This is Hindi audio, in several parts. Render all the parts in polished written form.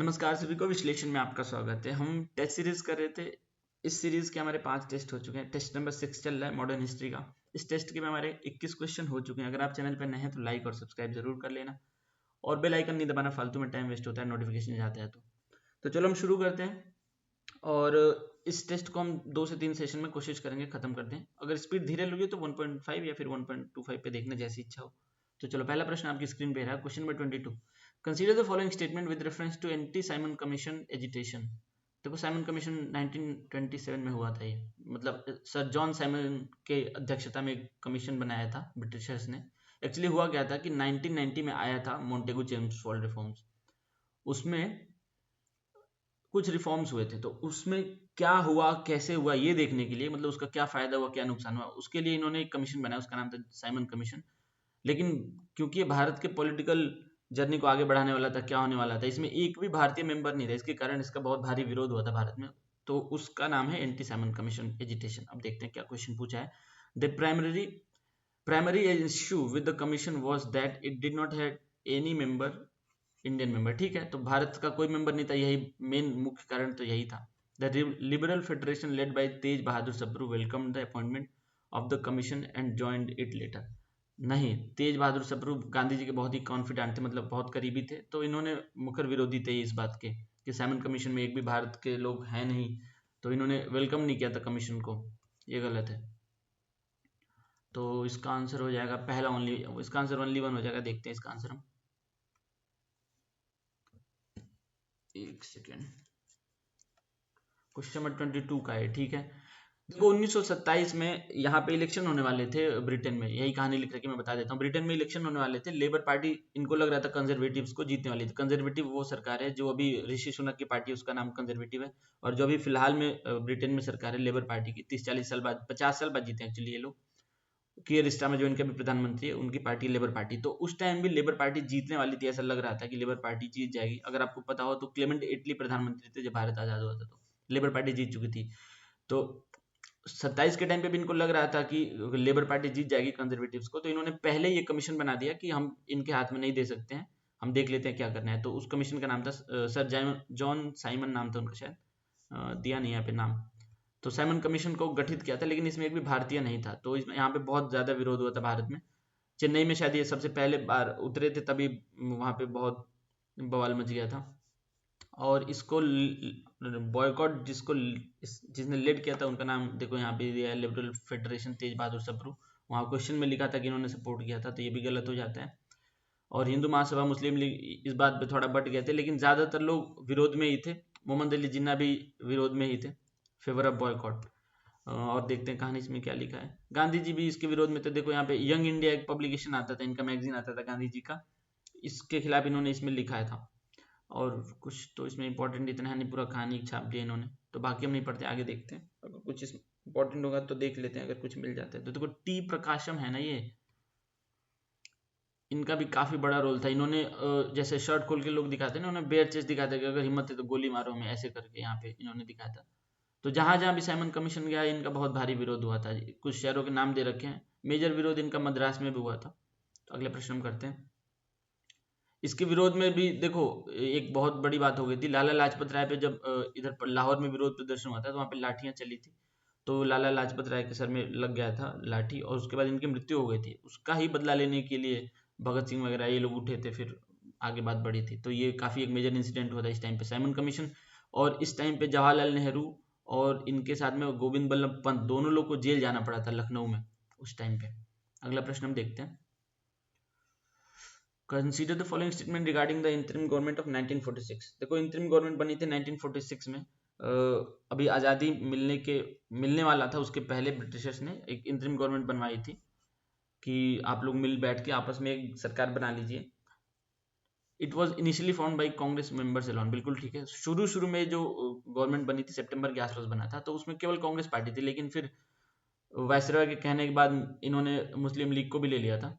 नमस्कार सभी को, विश्लेषण में आपका स्वागत है। हम टेस्ट सीरीज कर रहे थे। इस सीरीज के हमारे 5 टेस्ट हो चुके हैं। टेस्ट नंबर 6 चल रहा है मॉडर्न हिस्ट्री का। इस टेस्ट के में हमारे 21 क्वेश्चन हो चुके हैं। अगर आप चैनल पर नए हैं तो लाइक और सब्सक्राइब जरूर कर लेना और बेल आइकन नहीं दबाना, फालतू में टाइम वेस्ट होता है, नोटिफिकेशन जाता है। तो चलो हम शुरू करते हैं और इस टेस्ट को हम 2 से 3 सेशन में कोशिश करेंगे खत्म कर दें। अगर स्पीड धीरे लोगे तो 1.5 या फिर 1.25 पे देखने जैसी इच्छा हो। तो चलो, पहला प्रश्न आपकी स्क्रीन पे रहा, question number 22। Consider the following statement with reference to anti Simon Commission agitation. देखो, साइमन कमीशन 1927 में हुआ था। ये मतलब सर जॉन साइमन के अध्यक्षता में एक कमीशन बनाया था ब्रिटिशर्स ने। एक्चुअली हुआ क्या था कि 1990 में आया था मोंटेगू चेम्सफोर्ड रिफॉर्म्स। उसमें कुछ रिफॉर्म्स हुए थे, तो उसमें क्या हुआ, कैसे हुआ, ये देखने के लिए, मतलब उसका क्या फायदा हुआ, क्या नुकसान हुआ, उसके लिए इन्होंने एक कमीशन बनाया। उसका नाम था साइमन कमीशन। लेकिन क्योंकि ये भारत के पॉलिटिकल जर्नी को आगे बढ़ाने वाला था, क्या होने वाला था, इसमें एक भी भारतीय मेंबर नहीं था, इसके कारण इसका बहुत भारी विरोध हुआ था भारत में। तो उसका नाम है एंटी साइमन कमीशन एजिटेशन। अब देखते हैं क्या क्वेश्चन पूछा है। The primary issue with the commission was that it did not have any member Indian member. ठीक है, तो भारत का कोई मेंबर नहीं था, यही मेन मुख्य कारण तो यही था। The liberal federation led by Tej Bahadur Sapru welcome the appointment of the commission and joined it later. नहीं, तेज बहादुर सप्रू गांधी जी के बहुत ही कॉन्फिडेंट थे, मतलब बहुत करीबी थे, तो इन्होंने मुखर विरोधी थे इस बात के कि साइमन कमीशन में एक भी भारत के लोग हैं नहीं, तो इन्होंने वेलकम नहीं किया था कमीशन को। ये गलत है। तो इसका आंसर हो जाएगा पहला ओनली, इसका आंसर ओनली वन हो जाएगा। देखते हैं इसका आंसर हम, एक सेकेंड। क्वेश्चन नंबर 22 का है। ठीक है, देखो 1927 में यहाँ पे इलेक्शन होने वाले थे ब्रिटेन में। यही कहानी लिख रखी, मैं बता देता हूँ। ब्रिटेन में इलेक्शन होने वाले थे। लेबर पार्टी, इनको लग रहा था कंजर्वेटिव्स को जीतने वाली थी। कंजर्वेटिव वो सरकार है जो अभी ऋषि सुनक की पार्टी, उसका नाम कंजर्वेटिव है। और जो अभी फिलहाल में ब्रिटेन में सरकार है लेबर पार्टी की, 30-40 साल बाद, 50 साल बाद जीते एक्चुअली ये लोग। कियर स्टारमर जो इनके भी प्रधानमंत्री है, उनकी पार्टी लेबर पार्टी। तो उस टाइम भी लेबर पार्टी जीतने वाली थी, ऐसा लग रहा था कि लेबर पार्टी जीत जाएगी। अगर आपको पता हो तो क्लेमेंट एटली प्रधानमंत्री थे जब भारत आजाद हुआ था, तो लेबर पार्टी जीत चुकी थी। तो 27 के टाइम पे भी इनको लग रहा था कि लेबर पार्टी जीत जाएगी कंजर्वेटिव्स को, तो इन्होंने पहले ये कमीशन बना दिया कि हम इनके हाथ में नहीं दे सकते हैं, हम देख लेते हैं क्या करना है। तो उस कमीशन का नाम था सर जॉन साइमन, नाम था उनका शायद, दिया नहीं यहाँ पे नाम। तो साइमन कमीशन को गठित किया था, लेकिन इसमें एक भी भारतीय नहीं था, तो इसमें यहाँ पे बहुत ज्यादा विरोध हुआ था भारत में। चेन्नई में शायद ये सबसे पहले बार उतरे थे, तभी वहां पे बहुत बवाल मच गया था। और इसको बॉयकॉट जिसने लेड किया था, उनका नाम देखो यहाँ पे दिया है, लिबरल फेडरेशन तेज बहादुर सप्रू। वहाँ क्वेश्चन में लिखा था कि इन्होंने सपोर्ट किया था, तो ये भी गलत हो जाता है। और हिंदू महासभा, मुस्लिम लीग इस बात पे थोड़ा बट गए थे, लेकिन ज्यादातर लोग विरोध में ही थे। मोहम्मद अली जिन्ना भी विरोध में ही थे, फेवर ऑफ बॉयकॉट। और देखते हैं कहानी इसमें क्या लिखा है। गांधी जी भी इसके विरोध में थे। देखो यहाँ पे यंग इंडिया एक पब्लिकेशन आता था, इनका मैगजीन आता था गांधी जी का, इसके खिलाफ इन्होंने इसमें लिखा था। और कुछ तो इसमें इंपॉर्टेंट इतना है नहीं, पूरा कहानी छाप दिया इन्होंने, तो बाकी हम नहीं पढ़ते, आगे देखते हैं। अगर कुछ इंपॉर्टेंट होगा तो देख लेते हैं, अगर कुछ मिल जाता है तो। देखो टी प्रकाशम है ना, ये इनका भी काफी बड़ा रोल था। इन्होंने जैसे शर्ट खोल के लोग दिखाते हैं ना, उन्होंने बेयर चेस्ट दिखाते हैं कि अगर हिम्मत है तो गोली मारो हमें, ऐसे करके यहाँ पे इन्होंने दिखाया था। तो जहां जहां भी साइमन कमीशन गया, इनका बहुत भारी विरोध हुआ था। कुछ शहरों के नाम दे रखे हैं। मेजर विरोध इनका मद्रास में भी हुआ था। तो अगले प्रश्न हम करते हैं। इसके विरोध में भी देखो एक बहुत बड़ी बात हो गई थी। लाला लाजपत राय पे जब इधर लाहौर में विरोध प्रदर्शन हुआ था, तो वहाँ पे लाठियां चली थी। तो लाला लाजपत राय के सर में लग गया था लाठी, और उसके बाद इनकी मृत्यु हो गई थी। उसका ही बदला लेने के लिए भगत सिंह वगैरह ये लोग उठे थे, फिर आगे बात बढ़ी थी। तो ये काफी एक मेजर इंसिडेंट हुआ था इस टाइम पे, साइमन कमीशन। और इस टाइम पे जवाहरलाल नेहरू और इनके साथ में गोविंद बल्लभ पंत, दोनों लोग को जेल जाना पड़ा था लखनऊ में उस टाइम पे। अगला प्रश्न हम देखते हैं। Consider the following statement regarding the interim government of 1946। देखो इंटरिम गवर्नमेंट बनी थी 1946 में। अभी आज़ादी मिलने वाला था, उसके पहले ब्रिटिशर्स ने एक इंटरिम गवर्नमेंट बनवाई थी कि आप लोग मिल बैठ के आपस में एक सरकार बना लीजिए। It was initially found by Congress members alone. बिल्कुल ठीक है। शुरू में जो गवर्नमेंट बनी थी सितंबर के आसपास बना था, तो उसमें केवल कांग्रेस पार्टी थी, लेकिन फिर वायसरॉय के कहने के बाद इन्होंने मुस्लिम लीग को भी ले लिया था।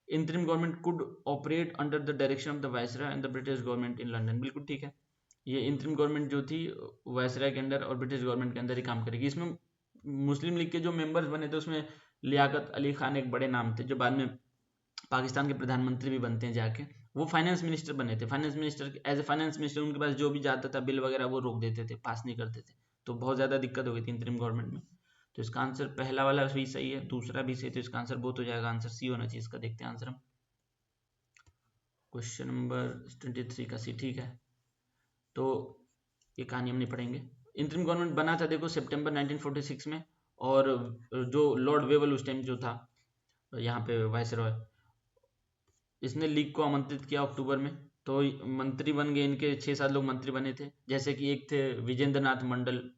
Interim government could operate under the direction of the viceroy and the British government in London. बिल्कुल ठीक है। ये इंटरिम गवर्नमेंट जो थी वायसरॉय के अंदर और ब्रिटिश गवर्नमेंट के अंदर ही काम करेगी। इसमें मुस्लिम लीग के जो मेंबर्स बने थे, उसमें लियाकत अली खान एक बड़े नाम थे, जो बाद में पाकिस्तान के प्रधानमंत्री भी बनते हैं जाके। वो फाइनेंस मिनिस्टर बने थे। Finance minister as a finance minister उनके पास जो भी जाता था बिल वगैरह वो रोक देते थे, पास नहीं करते थे, तो बहुत ज़्यादा दिक्कत हो गई थी इंतरिम गवर्नमेंट में। तो इसका आंसर पहला वाला भी सही है, दूसरा भी सही, तो इसका आंसर बोथ हो जाएगा, आंसर सी होना चाहिए इसका। देखते हैं आंसर हम, क्वेश्चन नंबर 23 का सी, ठीक है। तो ये कहानी हम नहीं पढ़ेंगे। इंटरिम गवर्नमेंट बना था देखो सितंबर 1946 में, और जो लॉर्ड वेवल उस टाइम जो था यहाँ पे वाइसरॉय, इसने लीग को आमंत्रित किया अक्टूबर में। तो मंत्री बन गए इनके 6-7 लोग मंत्री बने थे, जैसे कि एक थे विजेंद्र नाथ मंडल,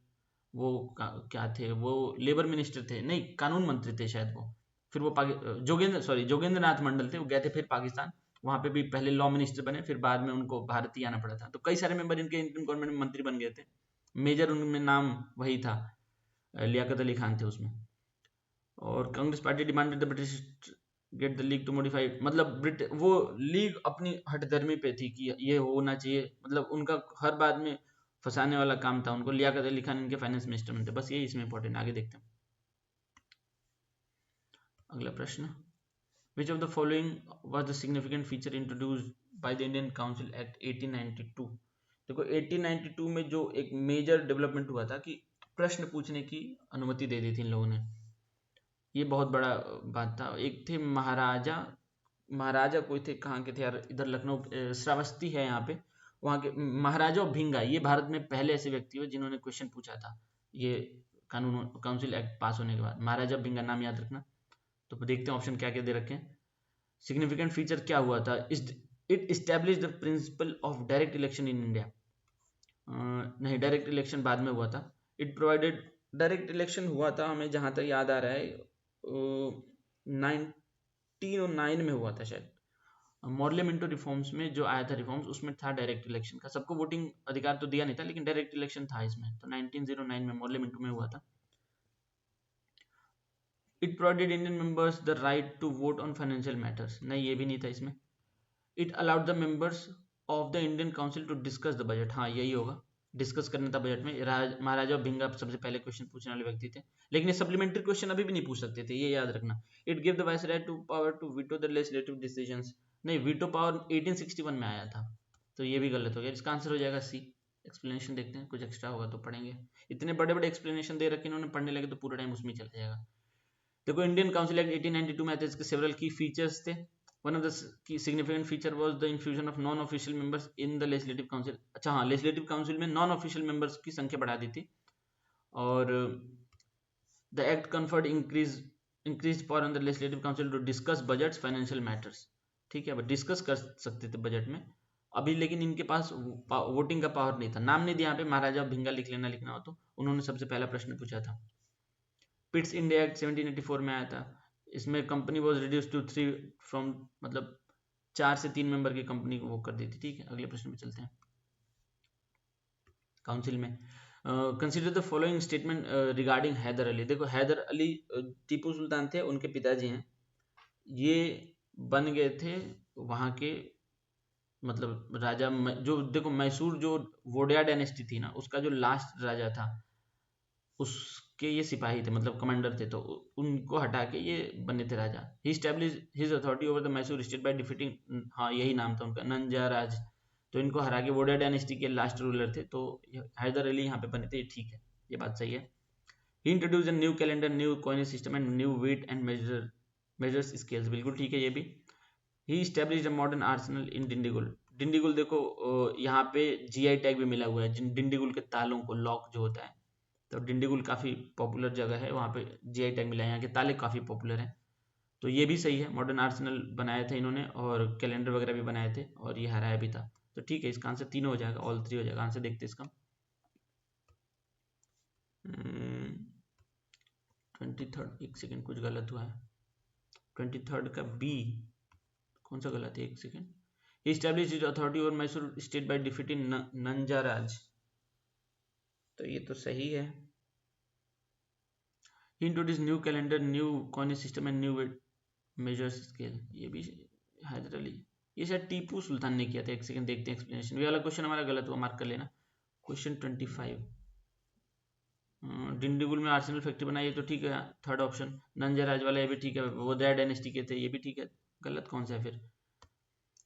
वो क्या थे, वो लेबर मिनिस्टर थे, नहीं कानून मंत्री थे शायद वो। फिर वो जोगेंद्र नाथ मंडल थे, वो गए थे फिर पाकिस्तान, वहाँ पे भी पहले लॉ मिनिस्टर बने, फिर बाद में उनको भारत ही आना पड़ा था। तो कई सारे मेंबर इनके इंडियन गवर्नमेंट में मंत्री बन गए थे। मेजर उनमें नाम वही था, लियाकत अली खान थे उसमें। और Congress party demanded the British get the league to modify, मतलब वो लीग अपनी हठधर्मी पे थी कि ये होना चाहिए, मतलब उनका हर बात में फंसाने वाला काम था उनको। लियाकत अली खान इनके फाइनेंस मिनिस्टर में थे, बस यही इसमें इंपॉर्टेंट। आगे देखते हैं अगला प्रश्न, विच of the following was the significant feature introduced by the Indian Council act 1892। देखो 1892 में जो एक मेजर डेवलपमेंट हुआ था कि प्रश्न पूछने की अनुमति दे दी थी इन लोगों ने, ये बहुत बड़ा बात था। एक थे महाराजा कोई थे, कहाँ के थे यार, इधर लखनऊ श्रावस्ती है यहाँ पे, वहाँ के महाराजा भिंगा, ये भारत में पहले ऐसे व्यक्ति हुए जिन्होंने क्वेश्चन पूछा था ये कानून काउंसिल एक्ट पास होने के बाद। महाराजा भिंगा नाम याद रखना। तो देखते हैं ऑप्शन क्या क्या दे रखे हैं। सिग्निफिकेंट फीचर क्या हुआ था, it establish the principle of direct election in India. नहीं, डायरेक्ट इलेक्शन बाद में हुआ था। इट प्रोवाइडेड, डायरेक्ट इलेक्शन हुआ था हमें जहाँ तक याद आ रहा है 1909 में हुआ था शायद। मॉडल मिंटो रिफॉर्म्स में जो आया था रिफॉर्म्स, उसमें था डायरेक्ट इलेक्शन का, सबको वोटिंग अधिकार तो दिया नहीं था लेकिन डायरेक्ट इलेक्शन था इसमें। तो 1909 में मॉडल मिंटो में हुआ था। It provided Indian members the right to vote on financial matters, नहीं ये भी नहीं था इसमें। It allowed the members of the Indian council to discuss the budget, हाँ यही होगा, डिस्कस करना था बजट में। महाराजा भिंगा सबसे पहले क्वेश्चन पूछने वाले व्यक्ति थे, लेकिन ये सप्लीमेंट्री क्वेश्चन अभी भी नहीं पूछ सकते थे, ये याद रखना। It give the viceroy to power to veto the legislative decisions, नहीं वीटो पावर 1861 में आया था, तो ये भी गलत हो गया। इसका आंसर हो जाएगा सी। एक्सप्लेनेशन देखते हैं, कुछ एक्स्ट्रा होगा तो पढ़ेंगे। इतने बड़े बड़े एक्सप्लेनेशन दे रखे इन्होंने, पढ़ने लगे तो पूरा टाइम उसमें चला जाएगा। देखो इंडियन काउंसिल एक्ट 1892 में आते हैं, इसके सेवरल की फीचर्स थे। One of the significant feature was the infusion of non official members in the legislative council. अच्छा हाँ, लेजिस्लेटिव काउंसिल में नॉन ऑफिशियल मेंबर्स की संख्या बढ़ा दी थी। और the act conferred increase power on the legislative council to discuss budgets financial matters, ठीक है, डिस्कस कर सकते थे बजट में अभी, लेकिन इनके पास वोटिंग का पावर नहीं था। नाम नहीं दिया यहाँ पे, महाराजा भिंगा लिख लेना, लिखना हो तो। उन्होंने सबसे पहला प्रश्न पूछा था। पिट्स इंडिया एक्ट 1784 में आया था, इसमें company was reduce to 3 from, मतलब 4 से 3 मेंबर की कंपनी को वो कर दी थी, ठीक है। अगले प्रश्न पे चलते हैं। काउंसिल में consider the following statement regarding Hyder Ali. देखो हैदर अली टीपू सुल्तान थे, उनके पिताजी हैं, ये बन गए थे वहाँ के, मतलब राजा जो देखो मैसूर जो वोडिया डायनेस्टी थी ना, उसका जो लास्ट राजा था उसके ये सिपाही थे, मतलब कमांडर थे, तो उनको हटा के ये बने थे राजा। He establish his authority over the Mysore state by defeating, हाँ यही नाम था उनका, नंजाराज। तो इनको हरा के वोडिया डायनेस्टी के लास्ट रूलर थे, तो हैदर अली यहाँ पे बने थे, ठीक है, ये बात सही है। He introduce a new calendar, new coinage system and new weight and measures scales, बिल्कुल ठीक है ये भी। He establish a modern arsenal in Dindigul. Dindigul देखो यहाँ पे जीआई टैग भी मिला हुआ है डिंडीगुल के तालों को, लॉक जो होता है, तो डिंडीगुल काफ़ी पॉपुलर जगह है, वहाँ पे जीआई टैग मिला है, यहाँ के ताले काफ़ी पॉपुलर हैं, तो ये भी सही है। मॉडर्न आर्सेनल बनाए थे इन्होंने और कैलेंडर वगैरह भी बनाए थे, और ये हराया भी था, तो ठीक है, इसका आंसर तीनों हो जाएगा, ऑल 3 हो जाएगा। आंसर देखते हैं इसका। 23rd, एक सेकेंड, कुछ गलत हुआ है। 23rd का बी कौन सा गलत है, एक second. He established his authority over Mysore state by defeating Nanjaraj, तो ये तो सही है। He introduced new calendar, new coinage system and new weight measures scale, ये भी हैदर अली, ये शायद टीपू सुल्तान ने किया था। एक सेकंड देखते हैं एक्सप्लेनेशन। ये वाला क्वेश्चन हमारा गलत हुआ, मार्क कर लेना। क्वेश्चन 25, डिंडीगुल में आर्सेनल फैक्ट्री बनाई, ये तो ठीक है, थर्ड ऑप्शन। नंजराज वाला ये भी ठीक है, वो दया डायनेस्टी के थे, ये भी ठीक है। गलत कौन सा है फिर?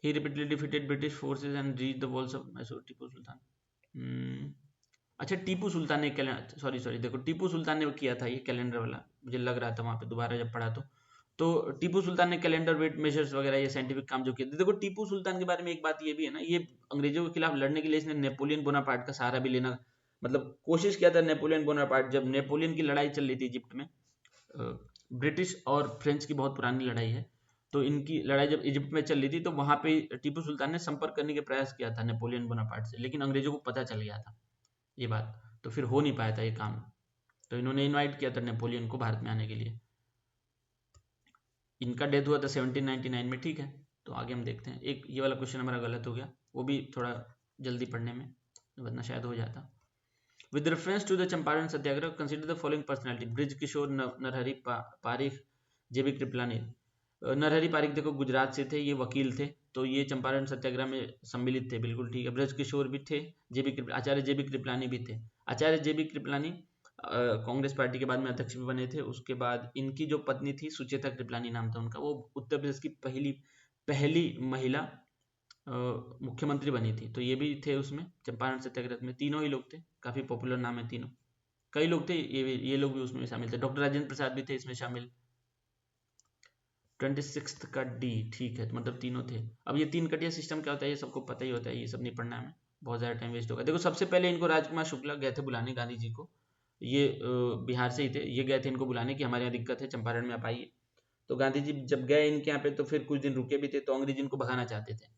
He repeatedly defeated British forces and reach the walls of Mysore. Tipu Sultan. अच्छा, टीपू सुल्तान ने सॉरी देखो, टीपू सुल्तान ने किया था ये कैलेंडर वाला, मुझे लग रहा था वहां पे दोबारा जब पढ़ा तो टीपू सुल्तान ने कैलेंडर वेट मेजर्स वगैरह ये साइंटिफिक काम जो किए थे। देखो टीपू सुल्तान के बारे में एक बात ये भी है ना, ये अंग्रेजों के खिलाफ लड़ने के लिए इसने नेपोलियन बोनापार्ट का सहारा भी लेना मतलब कोशिश किया था। नेपोलियन बोनापार्ट, जब नेपोलियन की लड़ाई चल रही थी इजिप्ट में, ब्रिटिश और फ्रेंच की बहुत पुरानी लड़ाई है, तो इनकी लड़ाई जब इजिप्ट में चल रही थी तो वहां पे टीपू सुल्तान ने संपर्क करने के प्रयास किया था नेपोलियन बोनापार्ट से, लेकिन अंग्रेजों को पता चल गया था ये बात, तो फिर हो नहीं पाया था ये काम। तो इन्होंने इनवाइट किया था नेपोलियन को भारत में आने के लिए। इनका डेथ हुआ था 1799 में, ठीक है। तो आगे हम देखते हैं। एक ये वाला क्वेश्चन हमारा गलत हो गया, वो भी थोड़ा जल्दी पढ़ने में, वरना शायद हो जाता। With reference to the Champaran Satyagraha consider the following personality. Brij Kishore, Narhari Parikh, J B Kripalani. Narhari Parikh देखो गुजरात से थे, ये वकील थे, तो ये चंपारण सत्याग्रह में सम्मिलित थे, बिल्कुल ठीक है। ब्रज किशोर भी थे, आचार्य जेबी कृपलानी भी थे। आचार्य जेबी कृपलानी कांग्रेस पार्टी के बाद में अध्यक्ष भी बने थे। उसके बाद इनकी जो पत्नी थी सुचेता कृपलानी नाम था उनका, वो उत्तर प्रदेश की पहली महिला मुख्यमंत्री बनी थी, तो ये भी थे उसमें चंपारण सत्याग्रह में। तीनों ही लोग थे, काफी पॉपुलर नाम है तीनों, कई लोग थे, ये लोग भी उसमें शामिल थे। डॉक्टर राजेंद्र प्रसाद भी थे इसमें शामिल। 26 का डी, ठीक है, तो मतलब तीनों थे। अब ये तीन कटिया सिस्टम क्या होता है ये सबको पता ही होता है, ये सब नहीं पढ़ना है, बहुत ज़्यादा टाइम वेस्ट होगा। देखो सबसे पहले इनको राजकुमार शुक्ला गए थे बुलाने गांधी जी को, ये बिहार से ही थे, ये गए थे इनको बुलाने की हमारे यहाँ दिक्कत है, चंपारण में आप आइए। तो गांधी जी जब गए इनके यहाँ पे तो फिर कुछ दिन रुके भी थे, तो अंग्रेज इनको भगाना चाहते थे।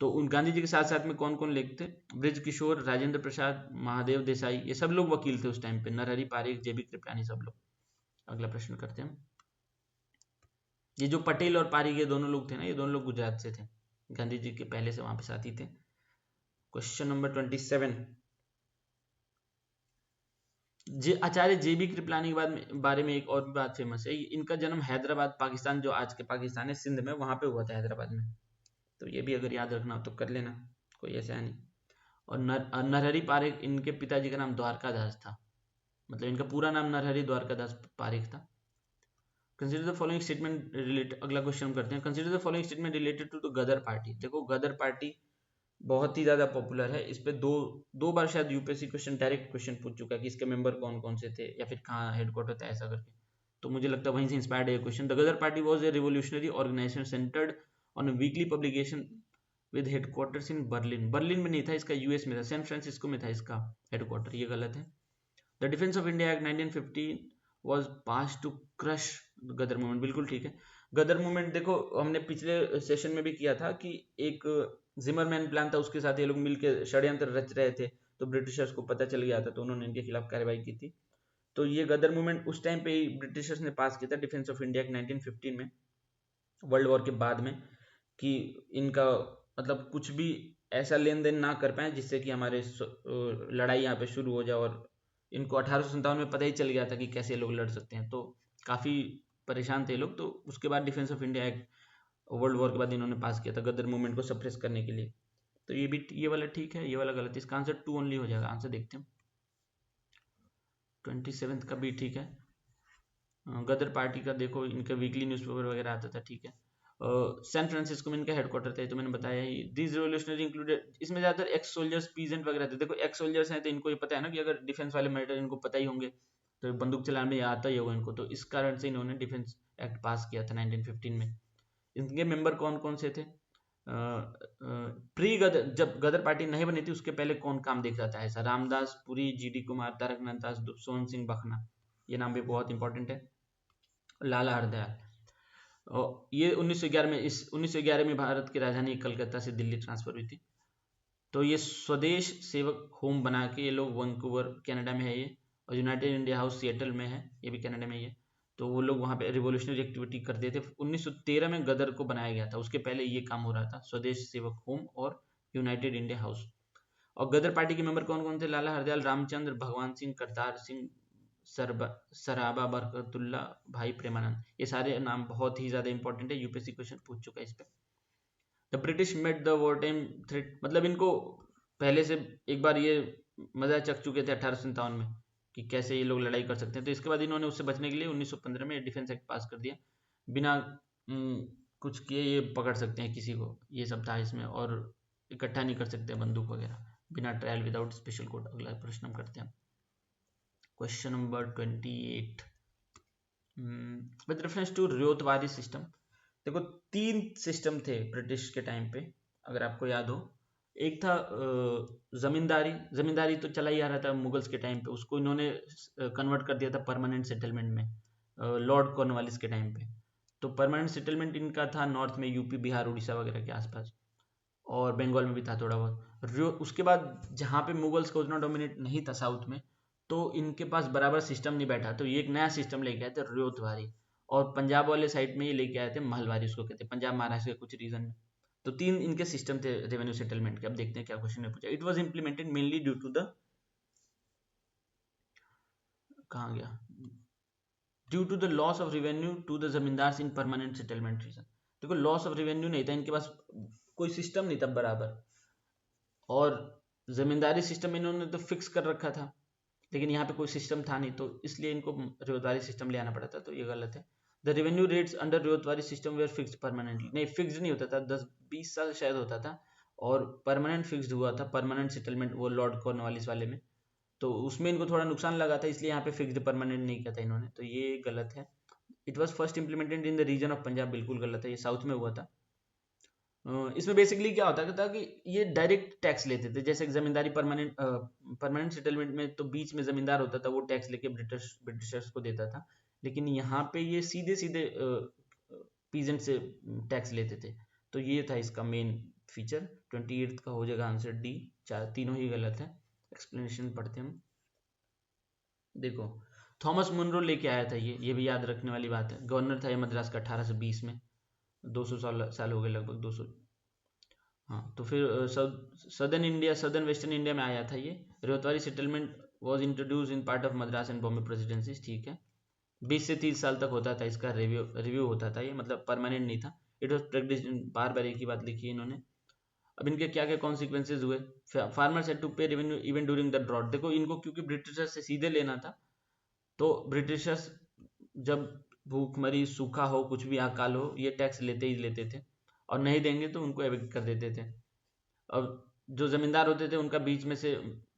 तो उन गांधी जी के साथ साथ में कौन कौन लोग थे? ब्रज किशोर, राजेंद्र प्रसाद, महादेव देसाई, ये सब लोग वकील थे उस टाइम पे। नरहरि पारिख, जेबी कृपलानी, सब लोग। अगला प्रश्न करते हैं। ये जो पटेल और पारिक ये दोनों लोग थे ना, ये दोनों लोग गुजरात से थे, गांधी जी के पहले से वहां पे साथी थे। Question number 27। आचार्य जेबी कृपलानी के बारे में एक और भी बात फेमस है, इनका जन्म हैदराबाद, पाकिस्तान, जो आज के पाकिस्तान है, सिंध में, वहां पे हुआ था, हैदराबाद में। तो ये भी अगर याद रखना हो तो कर लेना, कोई ऐसा है नहीं। और नरहरि पारिक, इनके पिताजी का नाम द्वारकादास था, मतलब इनका पूरा नाम नरहरि द्वारकादास पारिक था। Consider the following statement related, अगला क्वेश्चन करते हैं। Consider the following statement related to the Ghadar party. देखो गदर पार्टी बहुत ही ज्यादा पॉपुलर है, इस पे दो बार शायद यूपीएससी क्वेश्चन, डायरेक्ट क्वेश्चन पूछ चुका है कि इसके मेंबर कौन कौन से थे या फिर कहाँ हेडक्वार्टर था, ऐसा करके। तो मुझे लगता है वहीं से इंस्पायर्ड है question. The Ghadar party was a revolutionary organisation centred on a weekly publication with headquarters in Berlin. Berlin में नहीं था इसका, यूएस में था, सैन फ्रांसिस्को में था इसका हेडक्वार्टर, ये गलत है। The defence of India act 1915 was pass to crush Ghadar movement, बिल्कुल ठीक है। गदर मूवमेंट देखो हमने पिछले सेशन में भी किया था कि एक जिमरमैन प्लान था, उसके साथ ये लोग मिलकर षड्यंत्र रच रहे थे, तो ब्रिटिशर्स को पता चल गया था, तो उन्होंने इनके खिलाफ कार्रवाई की थी। तो ये गदर मूवमेंट उस टाइम पे ही ब्रिटिशर्स ने पास किया था, डिफेंस ऑफ इंडिया 1915 में, वर्ल्ड वॉर के बाद में, कि इनका मतलब कुछ भी ऐसा लेन देन ना कर पाए जिससे कि हमारे लड़ाई यहाँ पे शुरू हो जाए। और इनको 1857 में पता ही चल गया था कि कैसे लोग लड़ सकते हैं, तो काफी परेशान थे लोग। तो उसके बाद defence of India act world war के बाद इन्होंने पास किया था गदर मूवमेंट को सप्रेस करने के लिए। तो ये भी, ये वाला ठीक है, ये वाला गलत है, इसका आंसर 2 ओनली हो जाएगा। आंसर देखते हैं। 27 का भी ठीक है। गदर पार्टी का देखो इनका वीकली न्यूज़पेपर वगैरह आता था, ठीक है। सैन फ्रांसिस्को में इनका हेडक्वार्टर था, तो मैंने बताया ही। दिस रिवोल्यूशनरी इंक्लूडेड, इसमें ज्यादातर एक्स सोल्जर्स, पीजेंट वगैरह थे। देखो एक्स सोल्जर्स हैं तो इनको ये पता है ना कि अगर डिफेंस वाले मैटर इनको पता ही होंगे, तो बंदूक चलाने में आता ही होगा इनको, तो इस कारण से इन्होंने डिफेंस एक्ट पास किया था 1915 में। इनके मेंबर कौन कौन से थे? प्री गदर, जब गदर पार्टी नहीं बनी थी उसके पहले कौन काम देख रहा था ऐसा? रामदास पुरी, जीडी कुमार, तारकनाथ दास, सोहन सिंह बखना, ये नाम भी बहुत इंपॉर्टेंट है। लाला हरदयाल, और ये 1911 में, इस 1911 में भारत की राजधानी कलकत्ता से दिल्ली ट्रांसफर हुई थी। तो ये स्वदेश सेवक होम बना के ये लोग, वैंकूवर कनाडा में है ये, और यूनाइटेड इंडिया हाउस सिएटल में है, ये भी कनाडा में ही है। तो वो लोग वहाँ पे रिवोल्यूशनरी एक्टिविटी करते थे। 1913 में गदर को बनाया गया था, उसके पहले ये काम हो रहा था, स्वदेश सेवक होम और यूनाइटेड इंडिया हाउस। और गदर पार्टी के मेंबर कौन कौन थे? लाला हरदयाल, रामचंद्र, भगवान सिंह, करतार सिंह, सराबा, बरकतुल्ला, भाई प्रेमानंद, ये सारे नाम बहुत ही ज्यादा इंपॉर्टेंट है, यूपीएससी क्वेश्चन पूछ चुका है इस पे। The British met the war time threat, मतलब इनको पहले से एक बार ये मजा चख चुके थे 1857 में कि कैसे ये लोग लड़ाई कर सकते हैं, तो इसके बाद इन्होंने उससे बचने के लिए 1915 में डिफेंस एक्ट पास कर दिया। बिना कुछ किए ये पकड़ सकते हैं किसी को, ये सब था इसमें। और इकट्ठा नहीं कर सकते बंदूक वगैरह बिना ट्रायल विदाउट स्पेशल कोर्ट। अगला प्रश्न हम करते हैं, question number 28 with reference to ryotwari system. देखो 3 सिस्टम थे ब्रिटिश के टाइम पे, अगर आपको याद हो। एक था जमींदारी, जमींदारी तो चला ही आ रहा था मुगल्स के टाइम पे, उसको इन्होंने कन्वर्ट कर दिया था परमानेंट सेटलमेंट में लॉर्ड कॉर्नवालिस के टाइम पे। तो परमानेंट सेटलमेंट इनका था नॉर्थ में, यूपी बिहार उड़ीसा वगैरह के आसपास, और बंगाल में भी था थोड़ा बहुत। उसके बाद जहाँ पे मुगल्स का उतना डोमिनेट नहीं था साउथ में, तो इनके पास बराबर सिस्टम नहीं बैठा, तो ये एक नया सिस्टम लेके आए थे रियोतवारी। और पंजाब वाले साइड में ये लेके आए थे महलवारी, उसको कहते हैं पंजाब महाराष्ट्र के कुछ रीजन में। तो 3 इनके सिस्टम थे रेवेन्यू सेटलमेंट के। अब देखते हैं क्या क्वेश्चन में पूछा। It was implemented mainly due to the, कहाँ गया, due to the loss of revenue to the zamindars in permanent settlement region. देखो लॉस ऑफ रेवेन्यू नहीं था इनके पास, कोई सिस्टम नहीं था बराबर, और जमींदारी सिस्टम इन्होंने तो फिक्स कर रखा था, लेकिन यहाँ पे कोई सिस्टम था नहीं, तो इसलिए इनको रियोतवारी सिस्टम ले आना पड़ा था। तो ये गलत है। The revenue rates under ryotwari system were fixed permanently. नहीं, फिक्स नहीं होता था, 10-20 साल शायद होता था, और परमानेंट फिक्स्ड हुआ था परमानेंट सेटलमेंट वो लॉर्ड कॉर्नवालिस वाले में। तो उसमें इनको थोड़ा नुकसान लगा था, इसलिए यहाँ पे फिक्स्ड परमानेंट नहीं किया था इन्होंने, तो ये गलत है। It was first implemented in the region of Punjab, बिल्कुल गलत है, ये साउथ में हुआ था। इसमें बेसिकली क्या होता था कि ये डायरेक्ट टैक्स लेते थे, जैसे जमींदारी परमानेंट सेटलमेंट में तो बीच में जमींदार होता था, वो टैक्स लेके ब्रिटिशर्स को देता था। लेकिन यहाँ पे ये सीधे सीधे पीजेंट से टैक्स लेते थे। तो ये था इसका मेन फीचर। 28 का हो जाएगा आंसर डी, तीनों ही गलत है। एक्सप्लेनेशन पढ़ते हम। देखो थॉमस मुनरो लेके आया था ये भी याद रखने वाली बात है। गवर्नर था ये मद्रास का 1820 में, 200 साल हो गए लगभग 200। हाँ, तो फिर southern India, southern western India में आया था ये। Ryotwari settlement was introduce in part of Madras and Bombay presidencies, ठीक है। 20 से 30 साल तक होता था इसका रिव्यू होता था ये, मतलब परमानेंट नहीं था। इट वॉज प्रैक्टिस, बार बार एक ही बात लिखी है इन्होंने। अब इनके क्या क्या कॉन्सिक्वेंसेज हुए। Farmers had to pay revenue even during the drought. देखो इनको क्योंकि ब्रिटिशर्स से सीधे लेना था, तो ब्रिटिशर्स जब भूखमरी, सूखा हो, कुछ भी अकाल हो, ये टैक्स लेते ही लेते थे, और नहीं देंगे तो उनको एविक्ट कर देते थे। अब जो जमींदार होते थे उनका बीच में से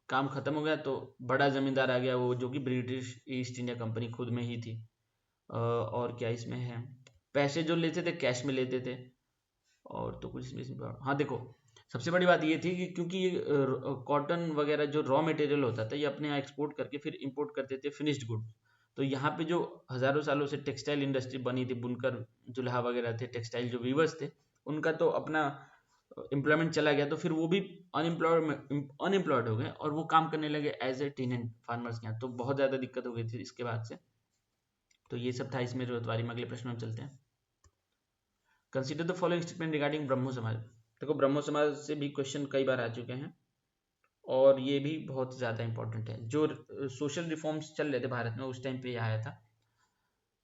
काम खत्म हो गया, तो बड़ा जमींदार आ गया, वो जो कि ब्रिटिश ईस्ट इंडिया कंपनी खुद में ही थी। और क्या इसमें है, पैसे जो लेते थे कैश में लेते थे। और तो कुछ इसमें हाँ देखो सबसे बड़ी बात ये थी कि क्योंकि ये कॉटन वगैरह जो रॉ मटेरियल होता था, ये अपने यहाँ एक्सपोर्ट करके फिर इंपोर्ट करते थे फिनिश्ड गुड। तो यहाँ पे जो हजारों सालों से टेक्सटाइल इंडस्ट्री बनी थी, बुनकर जुल्हा वगैरह थे, टेक्सटाइल जो वीवर्स थे, उनका तो अपना एम्प्लॉयमेंट चला गया, तो फिर वो भी अनएम्प्लॉयड हो गए, और वो काम करने लगे एज ए टेनेंट फार्मर्स के यहाँ। तो बहुत ज़्यादा दिक्कत हो गई थी इसके बाद से। तो ये सब था इसमें रियोतवारी में। अगले प्रश्न में चलते हैं। Consider the following statement regarding Brahmo Samaj. देखो ब्रह्मो समाज से भी क्वेश्चन कई बार आ चुके हैं, और ये भी बहुत ज़्यादा इंपॉर्टेंट है। जो सोशल रिफॉर्म्स चल रहे थे भारत में उस टाइम पे आया था।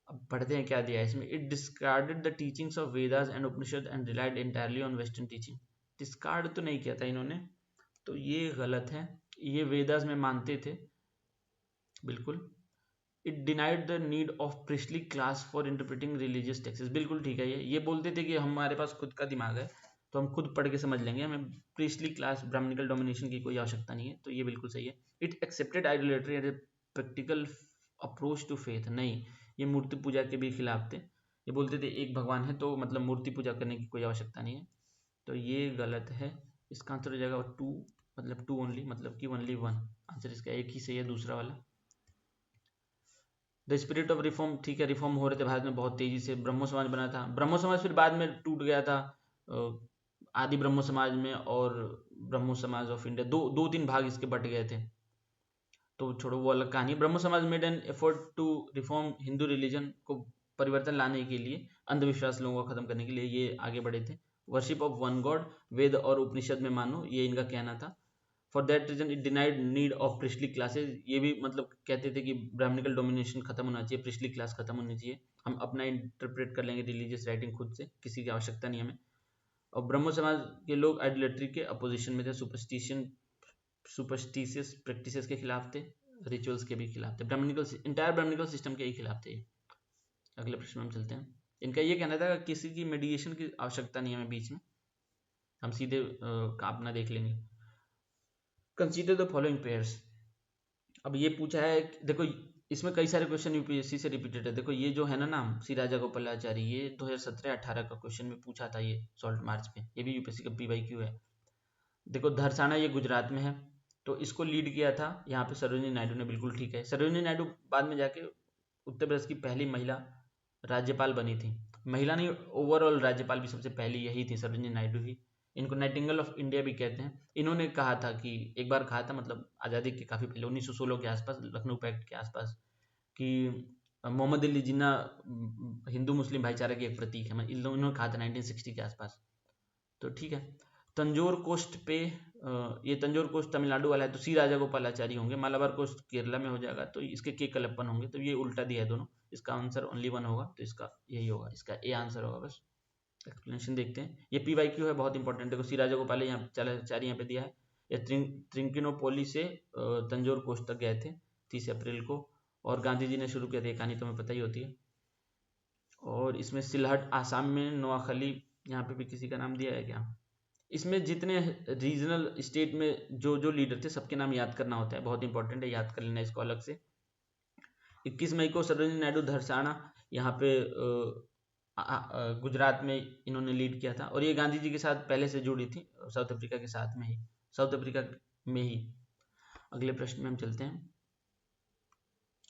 अब पढ़ते हैं क्या दिया है इसमें। It discarded the teachings of Vedas and Upanishad and relied entirely on western teaching. Discard तो नहीं किया था इन्होंने, तो ये गलत है। ये वेदास में मानते थे बिल्कुल। It denied the need of priestly class for interpreting religious Texas, बिल्कुल ठीक है। ये बोलते थे कि हमारे पास खुद का दिमाग है, तो हम खुद पढ़ के समझ लेंगे, हमें प्रिस्टली क्लास, ब्राह्मणिकल डोमिनेशन की कोई आवश्यकता नहीं है। तो ये बिल्कुल सही है। It accepted idolatry as a practical approach to faith. नहीं, ये मूर्ति पूजा के भी खिलाफ थे। ये बोलते थे एक भगवान है, तो मतलब मूर्ति पूजा करने की कोई आवश्यकता नहीं है। तो ये गलत है। इसका आंसर हो जाएगा 2, मतलब 2 ओनली, मतलब कि ओनली 1 आंसर इसका, एक ही सही है दूसरा वाला। द स्पिरिट ऑफ रिफॉर्म, ठीक है, रिफॉर्म हो रहे थे भारत में बहुत तेजी से। ब्रह्मो समाज बना था, ब्रह्मो समाज फिर बाद में टूट गया था आदि ब्रह्मो समाज में और ब्रह्मो समाज ऑफ इंडिया, दो 3 भाग इसके बट गए थे। तो छोड़ो, वो अलग कहानी। Brahmo Samaj made an effort to reform Hindu religion को परिवर्तन लाने के लिए, अंधविश्वास लोगों को खत्म करने के लिए ये आगे बढ़े थे। Worship of one god, Veda और उपनिषद में मानो, ये इनका कहना था। For that reason it denied need of priestly classes. ये भी मतलब कहते थे कि ब्राह्मणिकल डोमिनेशन खत्म होना चाहिए, प्रिस्टली क्लास खत्म होनी चाहिए, हम अपना इंटरप्रेट कर लेंगे रिलीजियस राइटिंग खुद से, किसी की आवश्यकता नहीं हमें। और ब्रह्मो समाज के लोग आइडोलेट्री के अपोजिशन में थे, सुपरस्टिशियस प्रैक्टिसेस के खिलाफ थे, रिचुअल्स के भी खिलाफ थे, इंटायर ब्राह्मणिकल सिस्टम के ही खिलाफ थे। अगले प्रश्न में हम चलते हैं। इनका ये कहना था कि किसी की मेडिएशन की आवश्यकता नहीं है हमें बीच में, हम सीधे अपना देख लेंगे। Consider the following pairs. अब ये पूछा है, देखो इसमें कई सारे क्वेश्चन यूपीएससी से रिपीटेड है। देखो ये जो है ना नाम सी राजागोपालाचारी, ये 2017-18 का क्वेश्चन में पूछा था, ये सॉल्ट मार्च में, ये भी यूपीएससी का पीवाईक्यू है। देखो धरसाना ये गुजरात में है, तो इसको लीड किया था यहाँ पे सरोजिनी नायडू ने, बिल्कुल ठीक है। सरोजिनी नायडू बाद में जाके उत्तर प्रदेश की पहली महिला राज्यपाल बनी थी। महिला नहीं, ओवरऑल राज्यपाल भी सबसे पहली यही थी, सरोजिनी नायडू ही। इनको नाइटिंगेल ऑफ इंडिया भी कहते हैं। इन्होंने कहा था कि एक बार कहा था, मतलब आज़ादी के काफ़ी पहले 1916 के आसपास, लखनऊ पैक्ट के आसपास, कि मोहम्मद अली जिन्ना हिंदू मुस्लिम भाईचारे की एक प्रतीक है, इन्होंने कहा था 1960 के आसपास। तो ठीक है। तंजोर कोस्ट पे ये तंजोर कोस्ट तमिलनाडु वाला है, तो सी राजागोपालाचारी होंगे। मालाबार कोस्ट केरला में हो जाएगा, तो इसके के कलप्पन होंगे। तो ये उल्टा दिया है दोनों, इसका आंसर ओनली वन होगा, तो इसका यही होगा, इसका ए आंसर होगा। बस एक्सप्लेनेशन देखते हैं, ये पीवाईक्यू है, बहुत इंपॉर्टेंट। देखो सी राजागोपाल यहाँ चार यहाँ पे दिया है। ये त्रिंकिनोपोली से तंजोर कोस्ट तक गए थे 30 अप्रैल को, और गांधी जी ने शुरू किया था। कहानी तुम्हें पता ही होती है। और इसमें सिलहट आसाम में, नोआखली यहाँ पे भी किसी का नाम दिया है क्या? इसमें जितने रीजनल स्टेट में जो जो लीडर थे सबके नाम याद करना होता है, बहुत इंपॉर्टेंट है, याद कर लेना इसको अलग से। 21 मई को सरोजिनी नायडू धरसाना यहाँ पे गुजरात में इन्होंने लीड किया था, और ये गांधी जी के साथ पहले से जुड़ी थी, साउथ अफ्रीका के साथ में ही, साउथ अफ्रीका में ही। अगले प्रश्न में हम चलते हैं,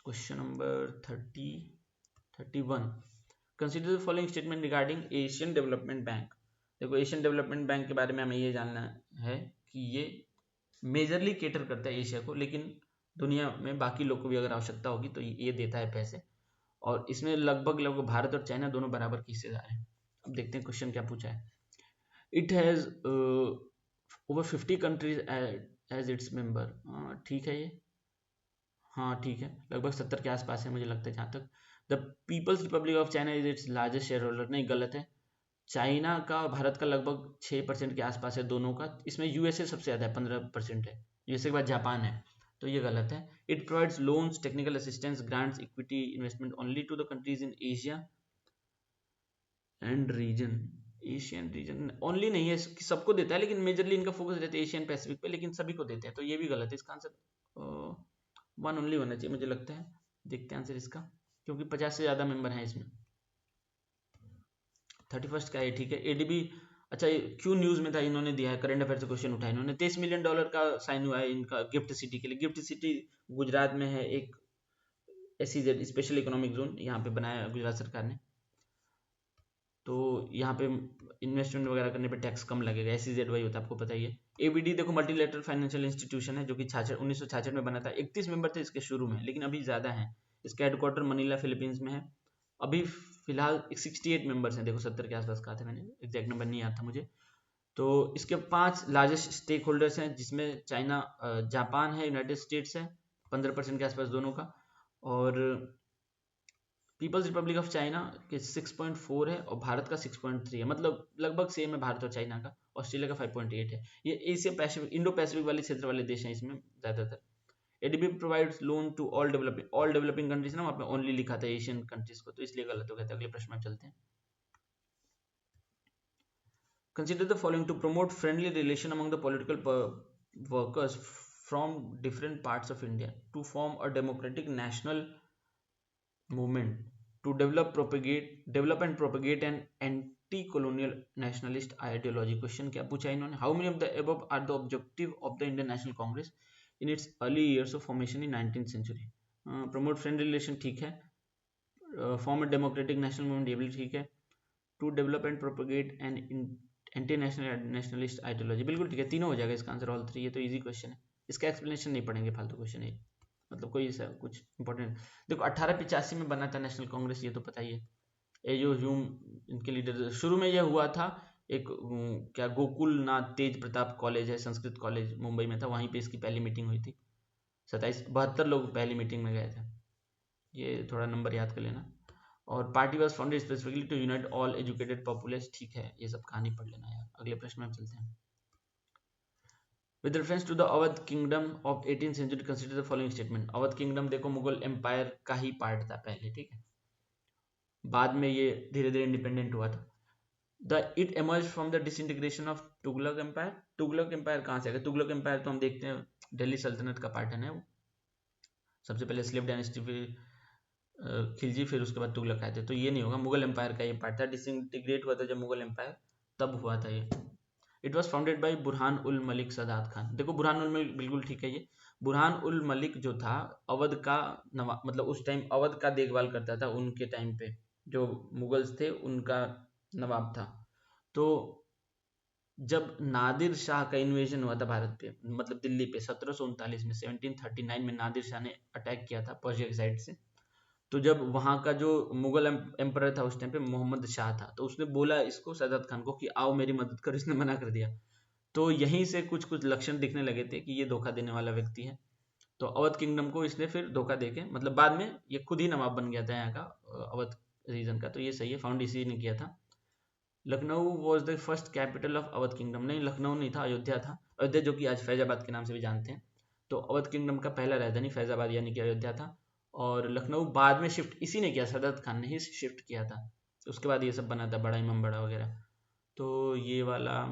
question number 31। Consider the following statement regarding Asian development bank. देखो एशियन डेवलपमेंट बैंक के बारे में हमें ये जानना है कि ये मेजरली केटर करता है एशिया को, लेकिन दुनिया में बाकी लोग को भी अगर आवश्यकता होगी तो ये देता है पैसे, और इसमें लगभग भारत और चाइना दोनों बराबर की हिस्सेदार हैं। अब देखते हैं क्वेश्चन क्या पूछा है। It has over 50 countries as its member. ठीक है ये, हाँ ठीक है, लगभग 70 के आसपास है मुझे लगता है जहाँ तक। The People's Republic of China is its largest shareholder, नहीं गलत है। चाइना का भारत का लगभग 6% के आसपास है दोनों का। इसमें यूएसए सबसे ज़्यादा है, 15% है। यूएसए के बाद जापान है, तो ये गलत है। It provides loans, technical assistance, grants, equity investment only to the countries in Asia and region. Asian region only नहीं है, सबको देता है, लेकिन मेजरली इनका फोकस रहता है एशियन पैसिफिक पे, लेकिन सभी को देते हैं, तो ये भी गलत है। इसका आंसर वन ओनली होना चाहिए मुझे लगता है। देखते हैं आंसर इसका, क्योंकि 50 से ज़्यादा मेंबर हैं इसमें। 31 का है, ठीक है। एडीबी, अच्छा क्यों न्यूज़ में था, इन्होंने दिया है, करंट अफेयर से क्वेश्चन उठाया इन्होंने। $23 मिलियन का साइन हुआ है इनका गिफ्ट सिटी के लिए। गिफ्ट सिटी गुजरात में है, एक SEZ स्पेशल इकोनॉमिक जोन यहाँ पे बनाया गुजरात सरकार ने, तो यहाँ पे इन्वेस्टमेंट वगैरह करने पे टैक्स कम लगेगा। SEZ वही होता है, आपको पता ही है। ABD देखो मल्टीलेटरल फाइनेंशियल इंस्टीट्यूशन है, जो कि 1966 में बना था। 31 मेंबर थे इसके शुरू में, लेकिन अभी ज़्यादा है। इसका हेडक्वार्टर मनीला फिलीपींस में है। अभी फिलहाल 68 मेंबर्स हैं। देखो 70 के आसपास कहा था मैंने, एग्जैक्ट नंबर नहीं आता मुझे। तो इसके 5 लार्जेस्ट स्टेक होल्डर्स हैं, जिसमें चाइना, जापान है, यूनाइटेड स्टेट्स है, 15% के आसपास दोनों का, और पीपल्स रिपब्लिक ऑफ चाइना के 6.4 है, और भारत का 6.3 है, मतलब लगभग सेम है भारत और चाइना का। ऑस्ट्रेलिया का 5.8 है। ये एशिया पैसिफिक, इंडो पैसिफिक वाले क्षेत्र वाले देश हैं इसमें ज़्यादातर। ADB provides loan to all developing countries ना, वहाँ पे ओनली लिखा था एशियन कंट्रीज को, तो इसलिए गलत हो गया था। अगले प्रश्न में चलते हैं। Consider the following to promote friendly relation among the political workers from different parts of India to form a democratic national movement to develop and propagate an anti-colonial nationalist ideology। Question क्या पूछा इन्होंने, how many of the above are the objective of the Indian National Congress in its early years of formation in 19th century। promote friend relation ठीक है, form a democratic national movement ये भी ठीक है, to develop and propagate an anti-nationalist ideology बिल्कुल ठीक है, तीनों हो जाएगा इसका आंसर, ऑल थ्री। ये तो इजी क्वेश्चन है, इसका एक्सप्लेनेशन नहीं पढ़ेंगे, फालतू क्वेश्चन है, मतलब कोई ऐसा कुछ इंपॉर्टेंट। देखो 1885 में बना था नेशनल कांग्रेस, ये तो पता ही है। एजो ह्यूम इनके लीडर। शुरू में यह हुआ था एक क्या गोकुल नाथ तेज प्रताप कॉलेज है, संस्कृत कॉलेज मुंबई में था, वहीं पे इसकी पहली मीटिंग हुई थी। 72 लोग पहली मीटिंग में गए थे, ये थोड़ा नंबर याद कर लेना। और party was founded specifically to unite all educated population, ठीक है, ये सब कहानी पढ़ लेना यार। अगले प्रश्न में हम चलते हैं। With reference to the Awadh kingdom of 18th century, consider the following statement। Awadh kingdom देखो मुगल एम्पायर का ही पार्ट था पहले, ठीक है। बाद में ये धीरे धीरे इंडिपेंडेंट हुआ था। It emerge from the disintegration of Tughlaq empire. Tughlaq empire कहाँ से आएगा? तुगलक एम्पायर तो हम देखते हैं दिल्ली सल्तनत का पैटर्न है वो। सबसे पहले स्लेव डायनेस्टी खिलजी, फिर उसके बाद तुगलक आए थे, तो ये नहीं होगा। मुगल एम्पायर का ये पार्ट था, डिसइंटीग्रेट हुआ था जब मुगल एम्पायर, तब हुआ था ये। It was founded by Burhan ul Malik Saadat Khan. देखो बुरहान उल मलिक बिल्कुल ठीक है। ये बुरहान उल मलिक जो था अवध का नवाब, मतलब उस टाइम अवध का देखभाल करता था, उनके टाइम पे जो मुगल्स थे उनका नवाब था। तो जब नादिर शाह का इन्वेजन हुआ था भारत पे, मतलब दिल्ली पे 1739 में, 1739 में नादिर शाह ने अटैक किया था पर्शिया की साइड से। तो जब वहाँ का जो मुगल एम्परर था उस टाइम पे मोहम्मद शाह था, तो उसने बोला इसको सादात खान को कि आओ मेरी मदद करो, इसने मना कर दिया। तो यहीं से कुछ कुछ लक्षण दिखने लगे थे कि ये धोखा देने वाला व्यक्ति है। तो अवध किंगडम को इसने फिर धोखा देके, मतलब बाद में ये खुद ही नवाब बन गया था यहाँ का, अवध रीजन का। तो ये सही है, फाउंड इसी ने किया था। Lucknow was the first capital of Awadh kingdom. नहीं, लखनऊ नहीं था, अयोध्या था। अयोध्या जो कि आज फैजाबाद के नाम से भी जानते हैं। तो अवध किंगडम का पहला राजधानी फैजाबाद यानी कि अयोध्या था। और लखनऊ बाद में शिफ्ट इसी ने किया, सदात खान ने ही शिफ्ट किया था। उसके बाद ये सब बना था, बड़ा इमाम बड़ा वगैरह। तो ये वाला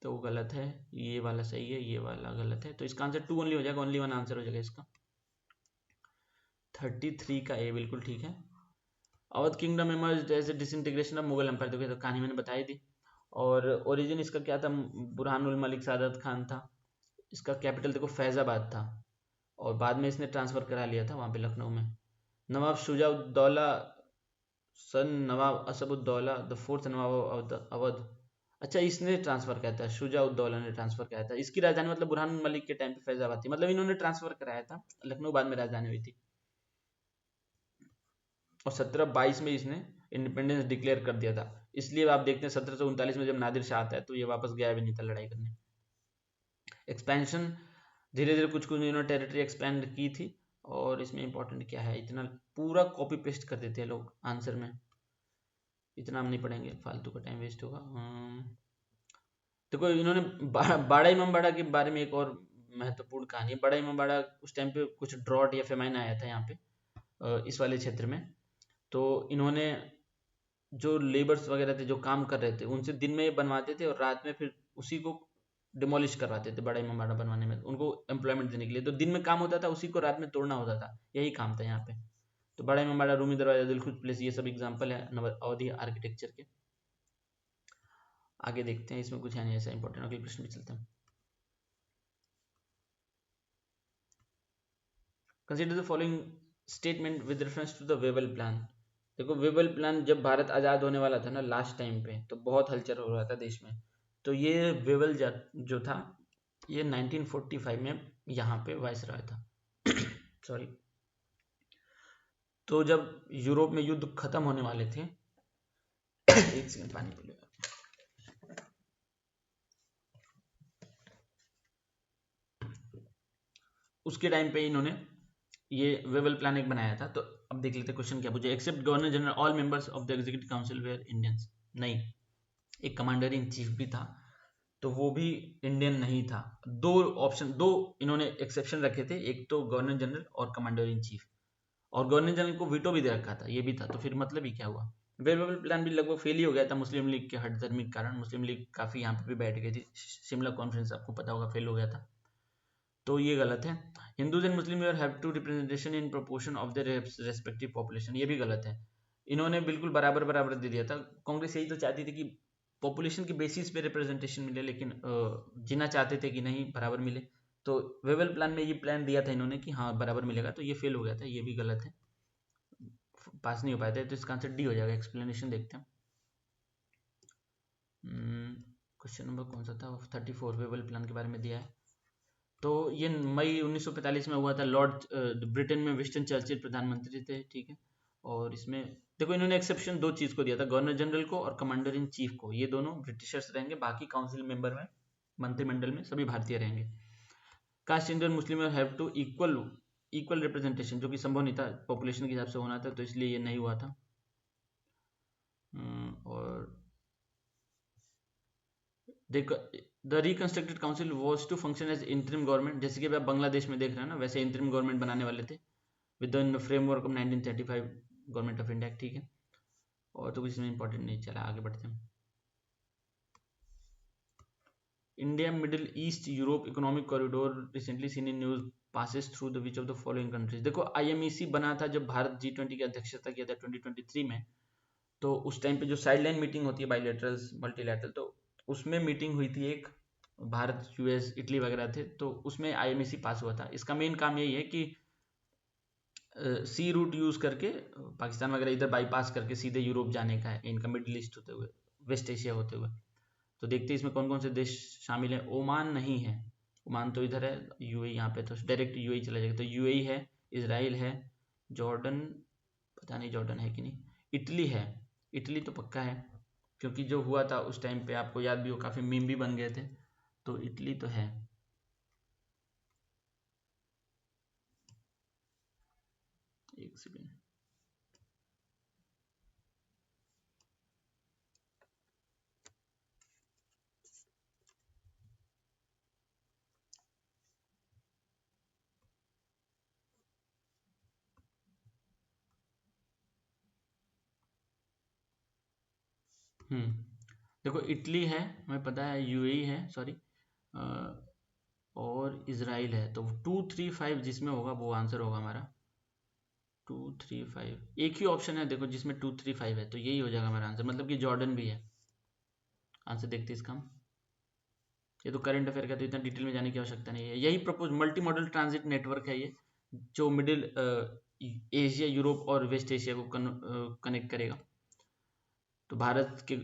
तो गलत है, ये वाला सही है, ये वाला गलत है। तो इसका आंसर 2 ओनली हो जाएगा, ओनली 1 आंसर हो जाएगा इसका। 33 का ए बिल्कुल ठीक है। Awadh kingdom emerged as a disintegration of Mughal empire, तो कहानी मैंने बताई थी। और ओरिजिन इसका क्या था? बुरहानुल मलिक सादात खान था। इसका कैपिटल देखो फैजाबाद था, और बाद में इसने ट्रांसफर करा लिया था वहाँ पे लखनऊ में। Nawab Shujauddaula son Nawab Asafuddaula the fourth Nawab of Awadh. अच्छा, इसने ट्रांसफर किया था, शुजाउद्दौला ने ट्रांसफर किया था। इसकी राजधानी मतलब बुरहान मलिक के टाइम पे फैजाबाद थी, मतलब इन्होंने ट्रांसफर कराया था, लखनऊ बाद में राजधानी हुई थी। और 1722 में इसने इंडिपेंडेंस डिक्लेयर कर दिया था। इसलिए आप देखते हैं 1739 में जब नादिर शाह आता है तो ये वापस गया भी नहीं था लड़ाई करने। एक्सपेंशन, धीरे धीरे कुछ कुछ इन्होंने टेरिटरी एक्सपेंड की थी। और इसमें इंपॉर्टेंट क्या है, इतना पूरा कॉपी पेस्ट कर देते हैं लोग आंसर में, इतना हम नहीं पढ़ेंगे, फालतू का टाइम वेस्ट होगा। देखो इन्होंने बाड़ा इमामबाड़ा के बारे में एक और महत्वपूर्ण कहानी है। बड़ा इमामबाड़ा उस टाइम पे कुछ ड्रॉट या फेमाइन आया था यहाँ पे इस वाले क्षेत्र में। तो इन्होंने जो लेबर्स वगैरह थे जो काम कर रहे थे उनसे दिन में बनवाते थे और रात में फिर उसी को डिमोलिश करवाते थे। बड़ा इमामबाड़ा बनवाने में उनको एम्प्लॉयमेंट देने के लिए, तो दिन में काम होता था, उसी को रात में तोड़ना होता था, यही काम था यहाँ पे। तो बड़ा इमामबाड़ा, रूमी दरवाजा, दिलखुश प्लेस, ये सब एग्जाम्पल है अवधी आर्किटेक्चर के। आगे देखते हैं, इसमें कुछ है नहीं ऐसा इंपॉर्टेंट। अगले प्रश्न में चलते हैं। Consider the following statement with reference to the Wavell plan. देखो वेबल प्लान जब भारत आज़ाद होने वाला था ना लास्ट टाइम पे, तो बहुत हलचल हो रहा था देश में। तो ये वेबल जो था ये 1945 में यहाँ पे वायसराय था सॉरी। तो जब यूरोप में युद्ध खत्म होने वाले थे एक सेकंड पानी पी लो। उसके टाइम पे इन्होंने ये वेबल प्लान एक बनाया था। तो अब देख लेते क्वेश्चन क्या पूछे। Except governor general all members of the executive council were Indians. नहीं, एक कमांडर इन चीफ भी था, तो वो भी इंडियन नहीं था। दो ऑप्शन, दो इन्होंने एक्सेप्शन रखे थे, एक तो गवर्नर जनरल और कमांडर इन चीफ। और गवर्नर जनरल को वीटो भी दे रखा था, ये भी था। तो फिर मतलब ही क्या हुआ? वेबल प्लान भी लगभग फेल ही हो गया था मुस्लिम लीग के हठधर्मी के कारण। मुस्लिम लीग काफी यहाँ पे भी बैठ गई थी। शिमला कॉन्फ्रेंस आपको पता होगा, फेल हो गया था। तो ये गलत है। Hindus and Muslim have to representation in proportion of the respective population, ये भी गलत है। इन्होंने बिल्कुल बराबर बराबर दे दिया था। कांग्रेस यही तो चाहती थी कि पॉपुलेशन की बेसिस पे रिप्रेजेंटेशन मिले, लेकिन जिना चाहते थे कि नहीं बराबर मिले। तो वेबल प्लान में ये प्लान दिया था इन्होंने कि हाँ बराबर मिलेगा, तो ये फेल हो गया था, ये भी गलत है, पास नहीं हो पाए थे। तो इसका आंसर डी हो जाएगा। एक्सप्लेनेशन देखते हैं। क्वेश्चन नंबर कौन सा था? 34 वेबल प्लान के बारे में दिया है। तो ये मई 1945 में हुआ था। लॉर्ड ब्रिटेन में विंस्टन चर्चिल प्रधानमंत्री थे, ठीक है। और इसमें देखो इन्होंने एक्सेप्शन दो चीज को दिया था, गवर्नर जनरल को और कमांडर इन चीफ को। ये दोनों ब्रिटिशर्स रहेंगे, बाकी काउंसिल मेंबर में, मंत्रिमंडल में सभी भारतीय रहेंगे। Caste Indian Muslim have to equal representation, जो कि संभव नहीं था, पॉपुलेशन के हिसाब से होना था, तो इसलिए ये नहीं हुआ था। और देखो the reconstructed council was to function as interim government, जैसे कि आप बांग्लादेश में देख रहे हैं ना, वैसे इंटरिम गवर्नमेंट बनाने वाले थे with in framework of 1935 government of India, ठीक है। और तो कुछ इसमें इंपॉर्टेंट नहीं, चला आगे बढ़ते हैं। India middle east Europe economic corridor recently seen in news passes through the which of the following countries. देखो IMEC बना था जब भारत G20 की अध्यक्षता किया था 2023 में, तो उस टाइम पे जो साइडलाइन मीटिंग होती है बाइलेटरल मल्टीलैटरल, तो उसमें मीटिंग हुई थी एक, भारत US इटली वगैरह थे, तो उसमें IMEC पास हुआ था। इसका मेन काम यही है कि सी रूट यूज करके पाकिस्तान वगैरह इधर बाईपास करके सीधे यूरोप जाने का है इनका, मिडिल ईस्ट होते हुए, वेस्ट एशिया होते हुए। तो देखते हैं इसमें कौन कौन से देश शामिल है। ओमान नहीं है, ओमान तो इधर है, UAE यहाँ पे तो डायरेक्ट UAE चला जाएगा, तो UAE है, इजराइल है, जॉर्डन, पता नहीं जॉर्डन है कि नहीं, इटली है, इटली तो पक्का है क्योंकि जो हुआ था उस टाइम पे आपको याद भी हो, काफी मीम भी बन गए थे, तो इटली तो है। एक सेकेंड, देखो इटली है, हमें पता है, UAE है, सॉरी, और इसराइल है, तो 2 3 5 जिसमें होगा वो आंसर होगा हमारा 2 3 5। एक ही ऑप्शन है देखो जिसमें 2 3 5 है, तो यही हो जाएगा हमारा आंसर, मतलब कि जॉर्डन भी है आंसर। देखते हैं इसका हम। ये तो करंट अफेयर का, तो इतना डिटेल में जाने की आवश्यकता नहीं है। यही propose multi modal transit network है ये, जो मिडिल एशिया, यूरोप और वेस्ट एशिया को कनेक्ट करेगा। तो भारत के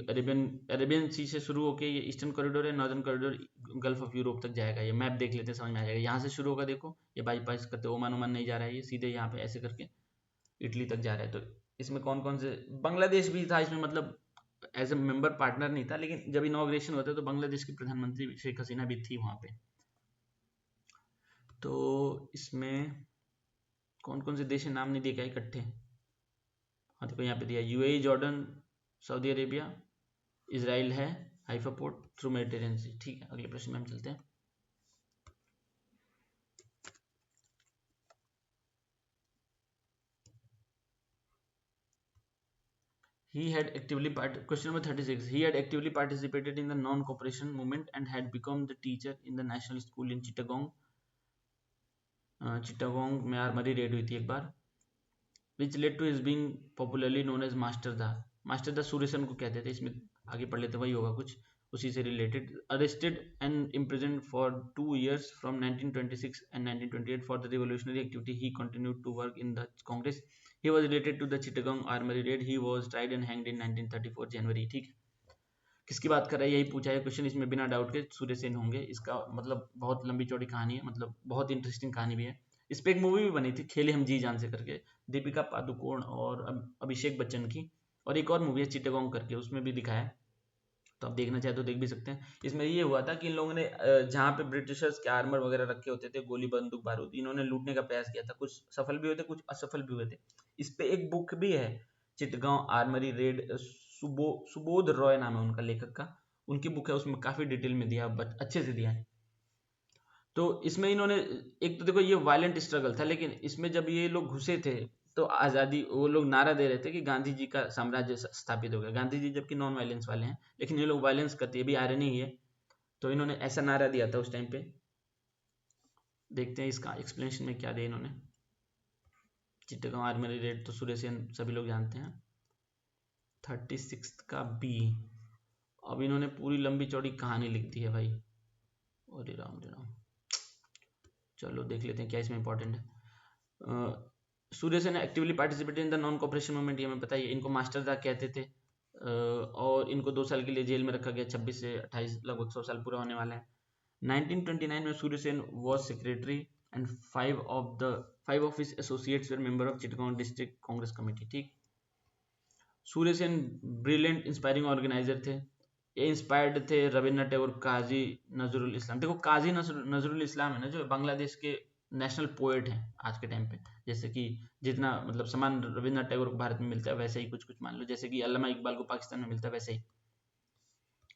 अरेबियन सी से शुरू होकर ये ईस्टर्न कॉरिडोर है, northern corridor gulf of Europe तक जाएगा। ये मैप देख लेते हैं, समझ में आ जाएगा। यहाँ से शुरू होगा, देखो ये बाईपास करते ओमान ओमान नहीं जा रहा है, ये सीधे यहाँ पे ऐसे करके इटली तक जा रहा है। तो इसमें कौन कौन से, बांग्लादेश भी था इसमें, मतलब एज ए मेंबर पार्टनर नहीं था, लेकिन जब इनॉग्रेशन होता है तो बांग्लादेश की प्रधानमंत्री शेख हसीना भी थी वहां पे। तो इसमें कौन कौन से देश है, नाम नहीं देखा इकट्ठे, हाँ देखो यहाँ पे दिया, UAE, Jordan, Saudi Arabia, Israel है, हाइफा पोर्ट थ्रू मेडिटेरियन सी। ठीक है, अगले प्रश्न में हम चलते हैं। Question number 36. He had actively participated in the non-cooperation movement and had become the teacher in the national school in Chittagong. Chittagong में आर्मरी रेड हुई थी एक बार, which led to his being popularly known as master Da. Master Da Surya Sen को कहते थे, इसमें आगे पढ़ लेते वही होगा कुछ उसी से related. Arrested and imprisoned for 2 years from 1926 and 1928 for the revolutionary activity, he continued to work in the Congress. He was related to the Chittagong armory raid. He was tried and hanged in 1934 जनवरी। ठीक है, किसकी बात कर रहा है, यही पूछा है क्वेश्चन इसमें, बिना डाउट के सूर्यसेन होंगे। इसका मतलब बहुत लंबी चौड़ी कहानी है, मतलब बहुत इंटरेस्टिंग कहानी भी है। इस पे एक मूवी भी बनी थी, खेले हम जी जान से करके, दीपिका पादुकोण और अभिषेक बच्चन की। और एक और मूवी है चिट्टागोंग करके, उसमें भी दिखाया है, तो आप देखना चाहे तो देख भी सकते हैं। इसमें ये हुआ था कि इन लोगों ने जहाँ पे ब्रिटिशर्स के आर्मर वगैरह रखे होते थे, गोली बंदूक बारूद, इन्होंने लूटने का प्रयास किया था। कुछ सफल भी हुए थे, कुछ असफल भी हुए थे। इस पे एक बुक भी है, चिटगांव आर्मरी रेड, सुबोध रॉय नाम है उनका, लेखक का, उनकी बुक है, उसमें काफी डिटेल में दिया, अच्छे से दिया है। तो इसमें इन्होंने, एक तो देखो ये वायलेंट स्ट्रगल था, लेकिन इसमें जब ये लोग घुसे थे तो आज़ादी, वो लोग नारा दे रहे थे कि गांधी जी का साम्राज्य स्थापित हो गया। गांधी जी जबकि नॉन वायलेंस वाले हैं, लेकिन ये लोग वायलेंस करते हैं, भी आयरनी ही है। तो इन्होंने ऐसा नारा दिया था उस टाइम पे। देखते हैं इसका एक्सप्लेनेशन में क्या दिया इन्होंने। चिट्टागोंग आर्मरी रेड तो सूर्यसेन सभी लोग जानते हैं। 36 का बी, अब इन्होंने पूरी लंबी चौड़ी कहानी लिख दी है भाई, अरे राम रे राम। चलो देख लेते हैं क्या इसमें इंपॉर्टेंट है। Surya Sen actively participated in the non cooperation movement, ये हमें पता है, इनको मास्टर दा कहते थे। और इनको 2 साल के लिए जेल में रखा गया, 26 से 28, लगभग 100 साल पूरा होने वाला है। 1929 में Surya Sen was secretary and 5 of his associates were member of Chittagong district Congress committee. ठीक, सूर्यसेन ब्रिलियंट इंस्पायरिंग ऑर्गेनाइजर थे। ये इंस्पायर्ड थे रविन्द्रनाथ टैगोर, काजी नजरुल इस्लाम। देखो काजी नजरुल इस्लाम है ना, जो बांग्लादेश के नेशनल पोएट हैं आज के टाइम पे। जैसे कि जितना मतलब सम्मान रविन्द्रनाथ टैगोर को भारत में मिलता है, वैसे ही कुछ कुछ मान लो, जैसे कि अल्लामा इकबाल को पाकिस्तान में मिलता है, वैसे ही।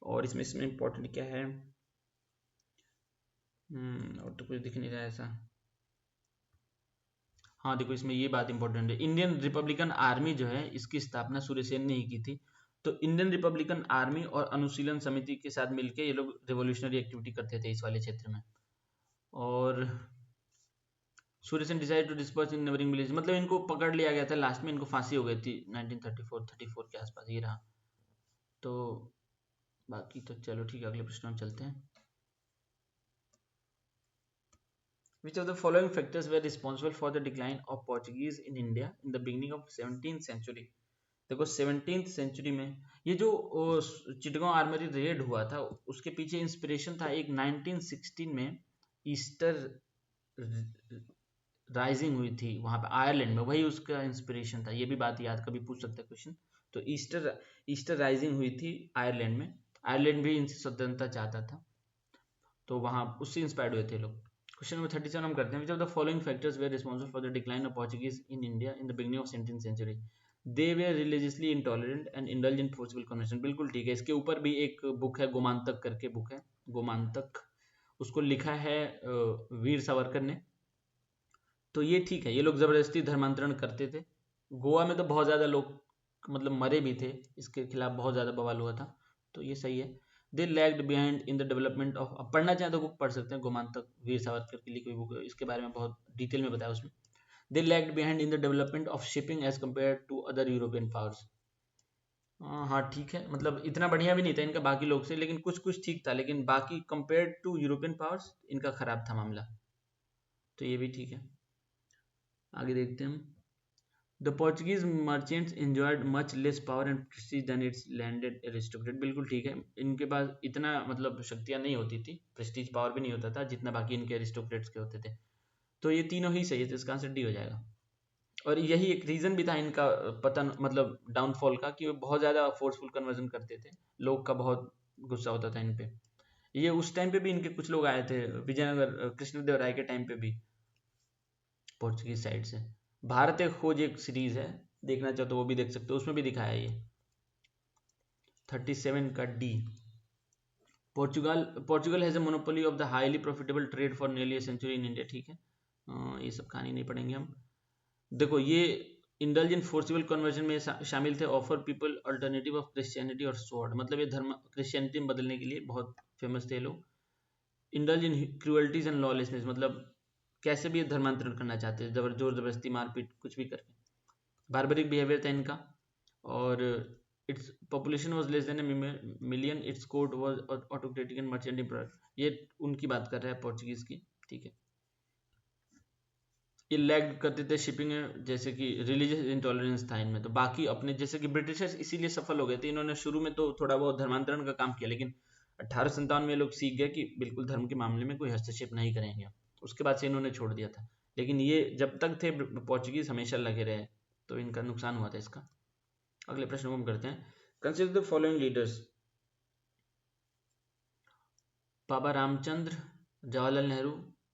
और इसमें इंपॉर्टेंट क्या है, और तो कुछ दिख नहीं रहा है ऐसा। हाँ देखो, इसमें ये बात इंपॉर्टेंट है, इंडियन रिपब्लिकन आर्मी जो है इसकी स्थापना सूर्यसेन ने ही की थी। तो इंडियन रिपब्लिकन आर्मी और अनुशीलन समिति के साथ मिलकर ये लोग रिवोल्यूशनरी एक्टिविटी करते थे इस वाले क्षेत्र में। और Surya Sen decide to disperse in neighbouring village, मतलब इनको पकड़ लिया गया था, लास्ट में इनको फांसी हो गई थी 1934 के आसपास, ये रहा। तो बाकी तो चलो ठीक है, अगले प्रश्न में चलते हैं। Which of the following factors were responsible for the decline of Portuguese in India in the beginning of 17th century? देखो 17th सेंचुरी में ये जो चिटगांव आर्मरी रेड हुआ था, उसके पीछे इंस्पिरेशन था एक 1916 में ईस्टर राइजिंग हुई थी वहां पे आयरलैंड में, वही उसका इंस्पिरेशन था। ये भी बात याद, कभी पूछ सकते हैं क्वेश्चन। तो ईस्टर राइजिंग हुई थी आयरलैंड में, आयरलैंड भी इनसे स्वतंत्रता चाहता था, तो वहां उससे इंस्पायर्ड हुए थे लोग। क्वेश्चन नंबर 37 हम करते हैं। Which of the following factors were responsible for the decline of Portuguese in India in the beginning of 17th century? They were religiously intolerant and indulge in forcible conversion. बिल्कुल ठीक है, इसके ऊपर भी एक बुक है, गोमांतक करके बुक है, गोमांतक, उसको लिखा है वीर सावरकर ने। तो ये ठीक है, ये लोग जबरदस्ती धर्मांतरण करते थे। गोवा में तो बहुत ज्यादा लोग मतलब मरे भी थे, इसके खिलाफ बहुत ज्यादा बवाल हुआ था, तो ये सही है। They lagged behind in the development of, अब पढ़ना चाहें तो बुक पढ़ सकते हैं, गोमांतक वीर सावरकर की लिखी हुई बुक है, इसके बारे में बहुत डिटेल में बताया उसमें। They lagged behind in the development of shipping as compare to other European powers. हाँ ठीक है, मतलब इतना बढ़िया भी नहीं था इनका बाकी लोग से, लेकिन कुछ कुछ ठीक था, लेकिन बाकी कंपेयर टू यूरोपियन पावर्स इनका खराब था मामला, तो ये भी ठीक है। आगे देखते हैं हम। The Portuguese merchants enjoyed much less power and prestige than its landed aristocrat। बिल्कुल ठीक है, इनके पास इतना मतलब शक्तियां नहीं होती थी, प्रेस्टीज पावर भी नहीं होता था जितना बाकी इनके एरिस्टोक्रेट्स के होते थे। तो ये तीनों ही सही है, तो इसका आंसर डी हो जाएगा। और यही एक रीजन भी था इनका पतन, मतलब डाउनफॉल का, कि वो बहुत ज्यादा फोर्सफुल कन्वर्जन करते थे, लोग का बहुत गुस्सा होता था इन पे। ये उस टाइम पे भी इनके कुछ लोग आए थे, विजयनगर कृष्णदेवराय के टाइम पे भी पोर्चुगीज साइड से। भारत एक खोज एक सीरीज है, देखना चाहो तो वो भी देख सकते हो, उसमें भी दिखाया है ये। 37 का D. Portugal has a monopoly of the highly profitable trade for nearly a century in India. ठीक है, ये सब कहानी नहीं पढ़ेंगे हम। देखो ये इंडल्ज इन फोर्सिबल कन्वर्जन में शामिल थे, offer people alternative of Christianity और स्वॉर्ड, मतलब ये धर्म क्रिश्चियनिटी में बदलने के लिए बहुत फेमस थे लोग। इंडल्ज इन क्रूअल्टीज एंड लॉलेसनेस, मतलब कैसे भी धर्मांतरण करना चाहते थे, जोर जबरदस्ती मारपीट कुछ भी करके। बार्बरिक बिहेवियर था इनका, और its population was less than a million, its court was autocratic and merchant empire. ये उनकी बात कर रहा है पोर्चुगीज की, ठीक है। ये लैग करते थे शिपिंग में, जैसे कि रिलीजियस इंटॉलरेंस था इनमें, तो बाकी अपने जैसे कि ब्रिटिशर्स इसीलिए सफल हो गए थे, इन्होंने शुरू में तो थोड़ा बहुत धर्मांतरण का काम किया, लेकिन 1857 में लोग सीख गए कि बिल्कुल धर्म के मामले में कोई हस्तक्षेप नहीं करेंगे, उसके बाद से इन्होंने छोड़ दिया था। लेकिन ये जब तक थे पोर्चुगीज हमेशा लगे रहे, तो इनका नुकसान हुआ था इसका। अगले प्रश्न को हम करते हैं। Consider the following leaders. Baba Ramchandra, Jawaharlal Nehru,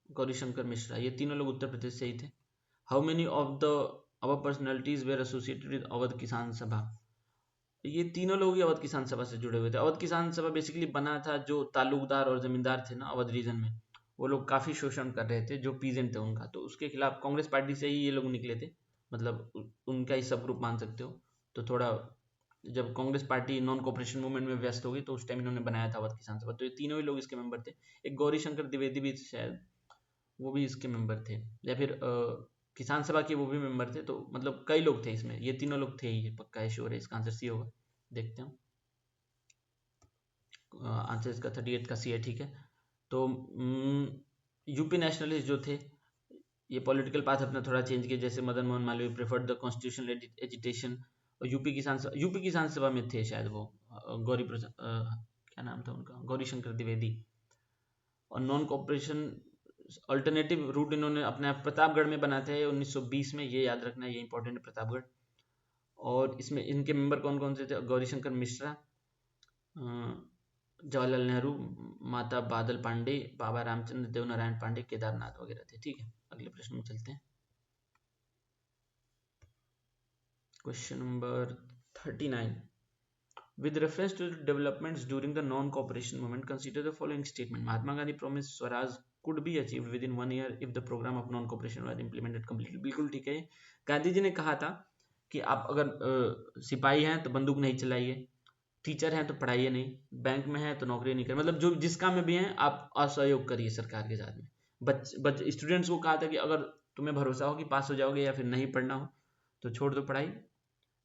Gaurishankar Mishra, ये तीनों लोग उत्तर प्रदेश से ही थे। How many of the our personalities were associated with Awadh Kisan Sabha. ये तीनों लोग ही अवध किसान सभा से जुड़े हुए थे। अवध किसान सभा बेसिकली बना था, जो तालुकदार और जमींदार थे ना अवध रीजन में, वो लोग काफी शोषण कर रहे थे, जो पीजेंट थे उनका, तो उसके खिलाफ कांग्रेस पार्टी से ही ये लोग निकले थे, मतलब उनका ही सब ग्रुप मान सकते हो। तो थोड़ा जब Congress party non cooperation movement में व्यस्त हो गई, तो उस टाइम इन्होंने बनाया था अवध किसान सभा, तो ये तीनों ही लोग इसके मेंबर थे। एक गौरी शंकर द्विवेदी भी शायद, वो भी इसके मेंबर थे, या फिर किसान सभा के वो भी मेंबर थे, तो मतलब कई लोग थे इसमें, ये तीनों लोग थे ही, पक्का है, श्योर है, इसका आंसर सी होगा। देखते हैं, आंसर इसका 38 का सी है, ठीक है। तो यूपी नेशनलिस्ट जो थे, ये पॉलिटिकल पाथ अपना थोड़ा चेंज किया, जैसे Madan Mohan Malviya preferred the constitutional agitation, और यूपी किसान सभा में थे शायद वो गौरी प्रसाद, क्या नाम था उनका, गौरी शंकर द्विवेदी। और नॉन कॉपरेशन अल्टरनेटिव रूट इन्होंने अपने प्रतापगढ़ में बनाते हैं 1920 में, ये याद रखना, ये इंपॉर्टेंट है प्रतापगढ़। और इसमें इनके मेंबर कौन कौन से थे? गौरीशंकर मिश्रा, जवाहरलाल नेहरू, माता बादल पांडे, बाबा रामचंद्र, देवनारायण पांडे, केदारनाथ वगैरह थे, ठीक है। अगले प्रश्न में चलते हैं। Question number 39। With reference to the developments during the non-cooperation movement, consider the following statement. Mahatma Gandhi promised Swaraj could be achieved within 1 year if the program of non cooperation was implemented completely। बिल्कुल ठीक है। गांधी जी ने कहा था कि आप अगर सिपाही हैं तो बंदूक नहीं चलाइए, टीचर हैं तो पढ़ाइए नहीं, बैंक में है तो नौकरी नहीं करें, मतलब जो जिस काम में भी हैं आप असहयोग करिए सरकार के साथ में। स्टूडेंट्स को कहा था कि अगर तुम्हें भरोसा हो कि पास हो जाओगे या फिर नहीं पढ़ना हो तो छोड़ दो पढ़ाई,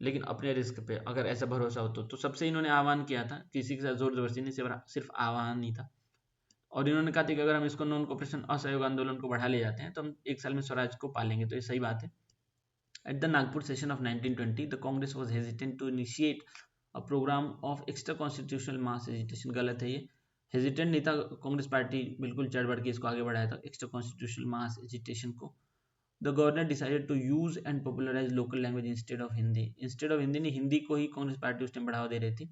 लेकिन अपने रिस्क पे, अगर ऐसा भरोसा हो तो सबसे इन्होंने आह्वान किया था, किसी के साथ जोर जबरदस्ती नहीं, सिर्फ आह्वान ही था। और इन्होंने कहा था कि अगर हम इसको नॉन कोऑपरेशन असहयोग आंदोलन को बढ़ा ले जाते हैं तो हम 1 साल में स्वराज को पालेंगे, तो ये सही बात है। At the Nagpur session of 1920 the Congress was hesitant to initiate a programme of extra constitutional mass agitation. गलत है ये, हेजिटेंट नहीं था कांग्रेस पार्टी, बिल्कुल चढ़ बढ़ के इसको आगे बढ़ाया था एक्स्ट्रा कॉन्स्टिट्यूशनल मास एजिटेशन को। The governor decided to use and popularise local language instead of Hindi. Instead of Hindi नहीं, हिंदी को ही कांग्रेस पार्टी उस टाइम बढ़ावा दे रही थी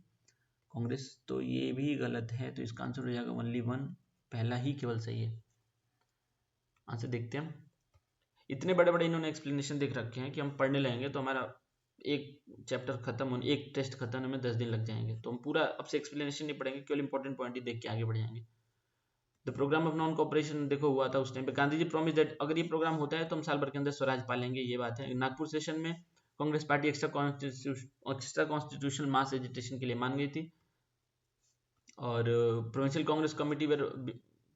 कांग्रेस, तो ये भी गलत है, तो इसका आंसर हो जाएगा ओनली 1, पहला ही केवल सही है। आंसर देखते हैं हम। इतने बड़े बड़े इन्होंने एक्सप्लेनेशन देख रखे हैं कि हम पढ़ने लगेंगे तो हमारा एक चैप्टर खत्म होने, एक टेस्ट खत्म होने में 10 दिन लग जाएंगे, तो हम पूरा अब से एक्सप्लेनेशन नहीं पढ़ेंगे, केवल इंपॉर्टेंट पॉइंट ही देख के आगे बढ़ जाएंगे। The programme of non cooperation देखो हुआ था उस टाइम पे, गांधी जी प्रॉमिस दैट अगर ये प्रोग्राम होता है तो हम साल भर के अंदर स्वराज पालेंगे, ये बात है। नागपुर सेशन में Congress party extra constitutional mass agitation के लिए मान गई थी, और provincial Congress committee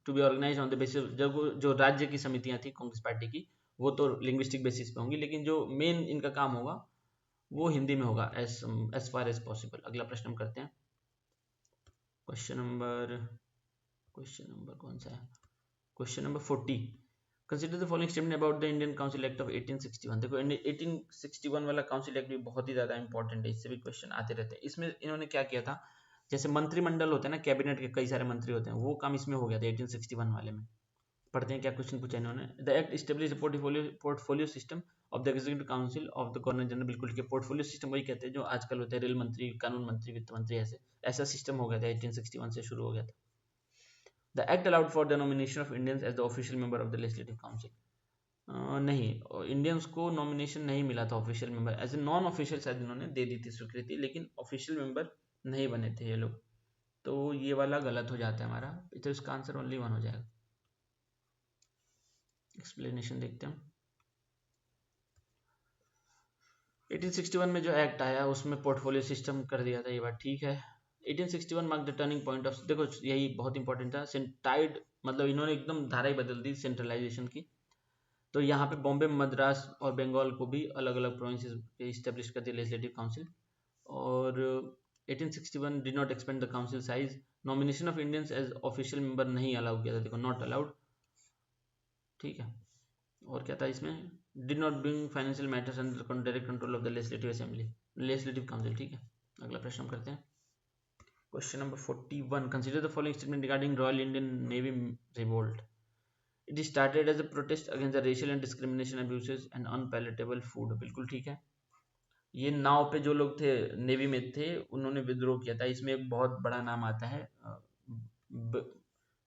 to be organise on the basis, जो राज्य की समितियां थी कांग्रेस पार्टी की वो तो लिंग्विस्टिक बेसिस पे होंगी, लेकिन जो मेन इनका काम होगा वो हिंदी में होगा एज फार एज पॉसिबल। अगला प्रश्न हम करते हैं। क्वेश्चन नंबर कौन सा है? Question number 40। Consider the following statement about the Indian Council Act of 1861। देखो 1861 वाला काउंसिल एक्ट भी बहुत ही ज्यादा इंपॉर्टेंट है, इससे भी क्वेश्चन आते रहते हैं। इसमें इन्होंने क्या किया था, जैसे मंत्रिमंडल होते हैं ना, कैबिनेट के कई सारे मंत्री होते हैं, वो काम इसमें हो गया था 1861 वाले में। पढ़ते हैं क्या क्वेश्चन पूछा इन्होंने। The act establish portfolio system of the executive council of the governor general. बिल्कुल ठीक है, पोर्टफोलियो सिस्टम वही कहते हैं जो आजकल होते हैं, रेल मंत्री, कानून मंत्री, वित्त मंत्री, ऐसा सिस्टम हो गया था 1861 से शुरू हो गया था। The act allowed for the nomination of Indians as the official member of the legislative council. नहीं, इंडियंस को नॉमिनेशन नहीं मिला था official member, as a non official शायद इन्होंने दे दी थी स्वीकृति, लेकिन ऑफिशियल मेंबर नहीं बने थे ये लोग, तो ये वाला गलत हो जाता है हमारा, तो इसका आंसर ओनली 1 हो जाएगा। एक्सप्लेनेशन देखते हैं। 1861 में जो एक्ट आया उसमें पोर्टफोलियो सिस्टम कर दिया था, ये बात ठीक है। 1861 mark the turning point of, देखो यही बहुत इंपॉर्टेंट था, सेंटाइड मतलब इन्होंने एकदम धारा ही बदल दी सेंट्रलाइजेशन की, तो यहाँ पे बॉम्बे, मद्रास और बंगाल को भी अलग अलग प्रोविंसेस इस्टेब्लिश कर दिया लेजिस्लेटिव काउंसिल। और 1861 did not expand the council size. Nomination of Indians as official member नहीं अलाउ किया था, देखो नॉट अलाउड, ठीक है। और क्या था इसमें, did not bring financial matters under direct control of the legislative assembly, legislative council, ठीक है। अगला प्रश्न हम करते हैं। Question number 41। Consider the following statement regarding Royal Indian Navy revolt. It started as a protest against the racial and discrimination abuses and unpalatable food. बिल्कुल ठीक है। ये नाव पे जो लोग थे नेवी में थे उन्होंने विद्रोह किया था, इसमें एक बहुत बड़ा नाम आता है,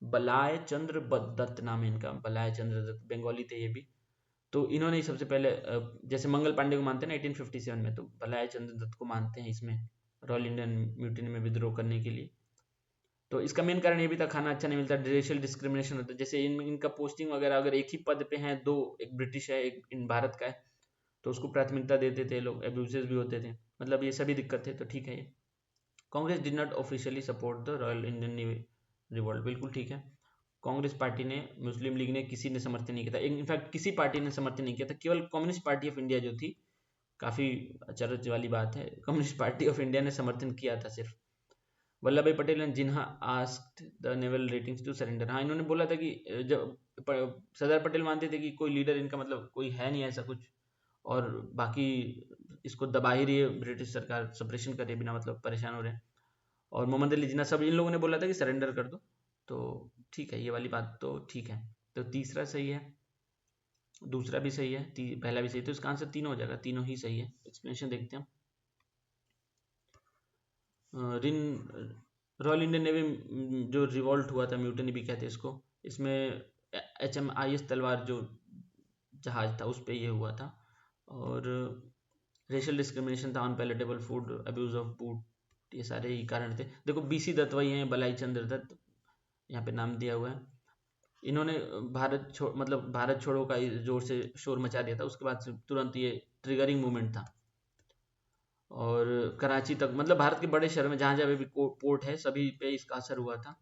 बलाय चंद्र दत्त नाम है इनका, बलाय चंद्र दत्त, बंगाली थे ये भी। तो इन्होंने ही सबसे पहले, जैसे मंगल पांडे को मानते हैं ना 1857 में, तो बलाय चंद्र दत्त को मानते हैं इसमें रॉयल इंडियन म्यूटिनी में विद्रोह करने के लिए। तो इसका मेन कारण ये भी था, खाना अच्छा नहीं मिलता, रेशियल डिस्क्रिमिनेशन होता है, जैसे इनका पोस्टिंग वगैरह अगर एक ही पद पे हैं दो, एक ब्रिटिश है एक इन भारत का है, तो उसको प्राथमिकता देते थे लोग, एब्यूजेस भी होते थे, मतलब ये सभी दिक्कत थे, तो ठीक है ये। Congress did not officially support the royal Indian revolt. बिल्कुल ठीक है, कांग्रेस पार्टी ने, मुस्लिम लीग ने, किसी ने समर्थन नहीं किया था, इनफैक्ट किसी पार्टी ने समर्थन नहीं किया था, केवल कम्युनिस्ट पार्टी ऑफ इंडिया जो थी, काफी अचरज वाली बात है, कम्युनिस्ट पार्टी ऑफ इंडिया ने समर्थन किया था सिर्फ। Vallabh bhai Patel and Jinnah asked the naval ratings to surrender. हाँ, इन्होंने बोला था कि जब सरदार पटेल मानते थे कि कोई लीडर इनका मतलब कोई है नहीं ऐसा कुछ, और बाकी इसको दबा ही रही है ब्रिटिश सरकार, सप्रेशन कर रही है बिना मतलब, परेशान हो रहे हैं, और मोहम्मद अली जिन्ना, सब इन लोगों ने बोला था कि सरेंडर कर दो, तो ठीक है, ये वाली बात तो ठीक है। तो तीसरा सही है, दूसरा भी सही है, पहला भी सही, तो इसका आंसर तीनों हो जाएगा, तीनों ही सही है। एक्सप्लेनेशन देखते हैं। रॉयल इंडियन नेवी जो रिवॉल्ट हुआ था, म्यूटनी भी कहते हैं इसको, इसमें HMIS तलवार जो जहाज था उस पर ये हुआ था, और रेशियल डिस्क्रिमिनेशन था, unpalatable food, abuse of boot, ये सारे ही कारण थे। देखो BC दत्त वही हैं, बलाई चंद्र दत्त यहाँ पे नाम दिया हुआ है। इन्होंने भारत छोड़ो का जोर से शोर मचा दिया था, उसके बाद से तुरंत ये ट्रिगरिंग मूवमेंट था। और कराची तक, मतलब भारत के बड़े शहर में जहाँ जहाँ भी पोर्ट है सभी पे इसका असर हुआ था।